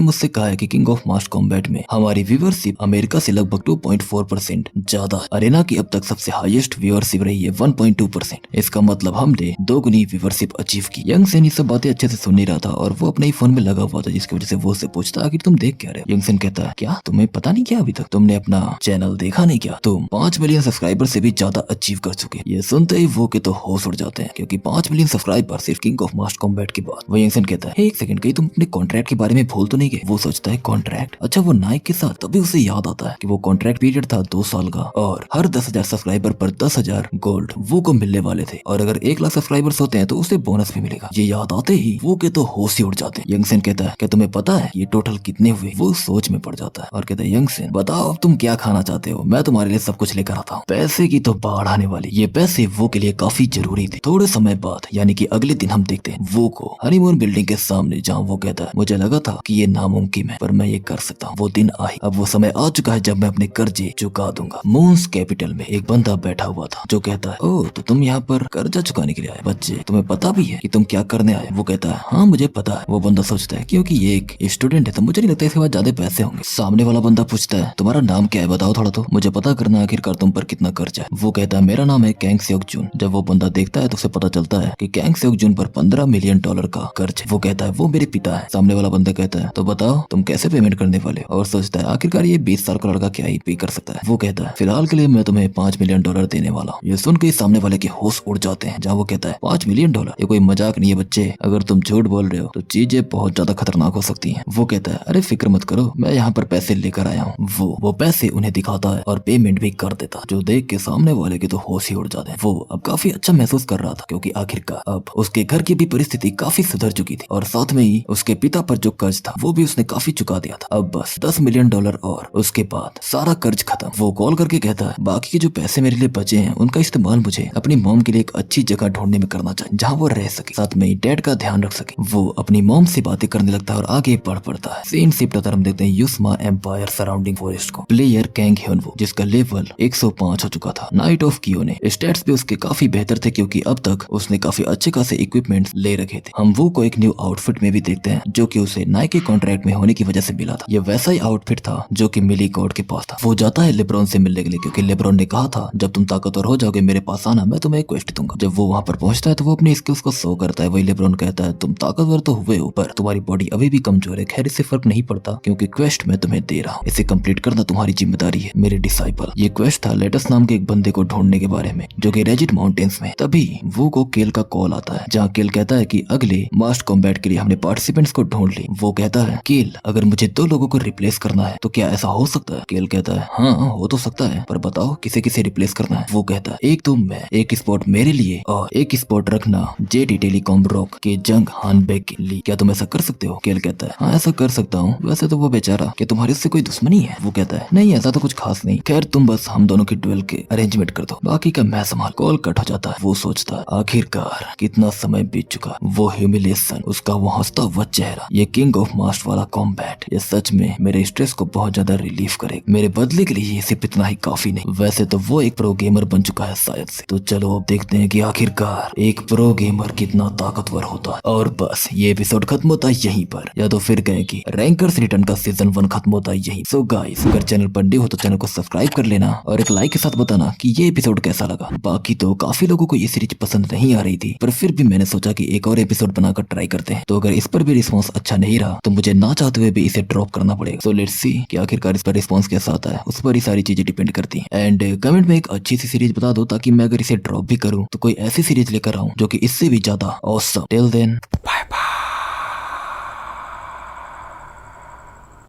मुझसे कहा है कि किंग ऑफ मास्ट कॉम्बैट में हमारी व्यूअरशिप अमेरिका से लगभग 2.4% ज्यादा है। अरेना की अब तक सबसे हाईएस्ट व्यूअरशिप रही है 1.2%। इसका मतलब हमने 2 गुनी व्यूअरशिप अचीव की। यंगसेन ये सब बातें अच्छे से सुन नहीं रहा था और वो अपने ही फोन में लगा हुआ था, जिसकी वजह से वो उससे पूछता आखिर तुम देख क्या रहे हो। यंगसेन कहता है क्या तुम्हें पता नहीं क्या, अभी तक तुमने अपना चैनल देखा नहीं क्या? तुम 5 मिलियन सब्सक्राइबर से भी ज्यादा अचीव कर चुके। ये सुनते ही वो के तो होश उड़ जाते हैं, क्योंकि 5 मिलियन सब्सक्राइबर सिर्फ किंग ऑफ मास्ट कॉम्बैट के बाद। वो यंगसेन कहता है एक सेकंड, कहीं तुम अपने कॉन्ट्रैक्ट के बारे में भूल तो नहीं गए? वो सोचता है कॉन्ट्रैक्ट, अच्छा वो नाइक के साथ। तभी उसे याद आता है कि वो कॉन्ट्रैक्ट पीरियड था 2 साल का और हर 10,000 सब्सक्राइबर पर 10,000 गोल्ड वो को मिलने वाले थे, और अगर 1 लाख सब्सक्राइबर्स होते हैं तो उसे बोनस भी मिलेगा। ये याद आते ही वो के तो होश ही उड़ जाते हैं। यंगसेन कहता है क्या तुम्हें पता है ये टोटल कितने हुए? वो सोच में पड़ जाता है और कहता है यंगसेन बताओ अब तुम क्या खाना चाहते हो, मैं तुम्हारे लिए सब कुछ लेकर आता हूँ। पैसे की तो बाढ़ आने वाली। ये पैसे वो के लिए काफी जरूरी थे। थोड़े समय बाद यानी कि अगले दिन हम देखते हैं वो को हनीमून बिल्डिंग के सामने, जहाँ वो कहता है मुझे लगा था कि ये नामुमकिन है पर मैं ये कर सकता हूँ। वो दिन आई, अब वो समय आ चुका है जब मैं अपने कर्जे चुका दूंगा। मून्स कैपिटल में एक बंदा बैठा हुआ था जो कहता है ओह तो तुम यहाँ पर कर्जा चुकाने के लिए आए बच्चे, तुम्हें तुम्हें पता भी है कि तुम क्या करने आए? वो कहता है हाँ मुझे पता है। वो बंदा सोचता है क्योंकि ये एक स्टूडेंट है तो मुझे नहीं लगता इसके पास ज्यादा पैसे होंगे। सामने वाला बंदा पूछता है तुम्हारा नाम क्या है बताओ थोड़ा, तो मुझे पता करना है आखिरकार तुम पर कितना कर्ज है। वो कहता है मेरा नाम है कैंग सेओक जून। जब वो बंदा देखता है तो उसे पता चलता है कि कैंग सेओक जून पर $15 मिलियन का कर्ज है। वो कहता है वो मेरे पिता है। सामने वाला बंदा कहता है तो बताओ तुम कैसे पेमेंट करने वाले हो? और सोचता है आखिरकार ये 20 साल का लड़का क्या ही पे कर सकता है। वो कहता है फिलहाल के लिए मैं तुम्हें $5 मिलियन देने वाला हूँ। ये सुन के सामने वाले के होश उड़ जाते हैं जहाँ वो कहता है $5 मिलियन? ये कोई मजाक नहीं है बच्चे, अगर तुम झूठ बोल रहे हो तो चीजें बहुत ज्यादा खतरनाक हो सकती हैं। वो कहता है अरे फिक्र मत करो, मैं यहाँ पर पैसे लेकर आया हूँ। वो पैसे उन्हें दिखाता है और पेमेंट भी कर देता, जो देख के सामने वाले के तो होश ही उड़ जाते हैं। वो अब काफी अच्छा महसूस कर रहा था क्योंकि आखिरकार अब उसके घर की भी परिस्थिति काफी सुधर चुकी थी और साथ में ही उसके पिता पर जो कर्ज था वो भी उसने काफी चुका दिया था। अब बस $10 मिलियन और उसके बाद सारा कर्ज खत्म। वो कॉल करके कहता है बाकी के जो पैसे मेरे लिए बचे हैं उनका इस्तेमाल मुझे अपनी मॉम के लिए एक अच्छी जगह ढूंढने में करना चाहिए जहाँ वो रह सके, साथ में डैड का ध्यान रख सके। वो अपनी मॉम से बातें करने लगता है और आगे बढ़ पड़ता है। सीन शिफ्ट होता है, हम देखते हैं युस्मा एम्पायर सराउंडिंग फॉरेस्ट को। प्लेयर कैंग ह्योनवो जिसका लेवल 105 हो चुका था। नाइट ऑफ कियो ने स्टैट्स भी उसके काफी बेहतर थे क्योंकि अब तक उसने काफी अच्छे खासे इक्विपमेंट्स ले रखे थे। हम वो को एक न्यू आउटफिट में भी देखते हैं जो कि उसे नाइके कॉन्ट्रैक्ट में होने की वजह से मिला था। ये वैसा ही आउटफिट था जो कि मिली गॉड के पास था। वो जाता है लेब्रॉन से मिलने के लिए क्योंकि लेब्रॉन ने कहा था जब तुम ताकतवर हो जाओगे मेरे पास आना, मैं तुम्हें एक क्वेस्ट दूंगा। जब वो वहाँ पर पहुंचता है तो वो अपनी स्किल्स को शो करता है। वही लेब्रॉन कहता है तुम ताकतवर तो हुए हो पर तुम्हारी बॉडी अभी भी कमजोर है। खैर इससे फर्क नहीं पड़ता क्योंकि क्वेस्ट मैं तुम्हें दे रहा हूँ, इसे कंप्लीट करना तुम्हारी जिम्मेदारी है मेरे डिसाइपल। ये क्वेस्ट था लेटस नाम के एक बंदे को ढूंढने के बारे में जो कि रेजिट माउंटेन्स में। तभी वो को केल का कॉल आता है जहाँ केल कहता है कि अगले मास्ट कॉम्बैट के लिए हमने पार्टिसिपेंट्स को ढूंढ ली। वो कहता है केल अगर मुझे 2 लोगों को रिप्लेस करना है तो क्या ऐसा हो सकता है? केल कहता है हाँ हो तो सकता है पर बताओ किसे किसे रिप्लेस करना है? वो कहता है एक तो मैं, एक स्पॉट मेरे लिए और एक स्पॉट रखना जेडी टेलीकॉम रॉक के जंग हानबेक के लिए। क्या तुम ऐसा कर सकते हो? केल कहता है हाँ ऐसा कर सकता हूँ। वैसे तो वो बेचारा, क्या तुम्हारे उससे कोई दुश्मनी है? वो कहता है नहीं ऐसा तो कुछ खास नहीं, खैर तुम बस हम दोनों की ड्यूएल के अरेंजमेंट कर दो, बाकी का मैं संभाल। कॉल कट हो जाता है। वो सोचता है आखिरकार कितना समय बीत चुका। वो ह्यूमिलेशन, उसका वो हंसता हुआ चेहरा, ये किंग ऑफ मास्ट वाला कॉम्बैट, ये सच में मेरे स्ट्रेस को बहुत ज्यादा रिलीफ करेगा। मेरे बदले के लिए ये सिर्फ इतना ही काफी नहीं। वैसे तो वो एक प्रो गेमर बन चुका है शायद से। तो चलो अब देखते हैं कि आखिरकार एक प्रो गेमर कितना ताकतवर होता है। और बस ये एपिसोड खत्म होता है यहीं पर, या तो फिर कहें कि रैंकर्स रिटर्न का सीजन 1 खत्म होता है यहीं। सो गाइस अगर चैनल पर न्यू हो तो चैनल को सब्सक्राइब कर लेना और एक लाइक के साथ बताना कि ये एपिसोड कैसा लगा। बाकी तो काफी लोगों को ये सीरीज पसंद नहीं आ रही थी पर फिर भी मैंने सोचा कि एक और एपिसोड बनाकर ट्राई करते हैं। तो अगर इस पर भी रिस्पॉन्स अच्छा नहीं रहा तो मुझे ना चाहते हुए भी इसे ड्रॉप करना पड़ेगा। सो लेट्स सी कि आखिरकार इस पर रिस्पॉन्स कैसा आता है, उस पर ही सारी चीजें डिपेंड करती हैं। एंड कमेंट में एक अच्छी सी सीरीज बता दो ताकि मैं अगर इसे ड्रॉप भी करूं तो कोई ऐसी सीरीज लेकर आऊं जो कि इससे भी ज्यादा ऑसम। Till then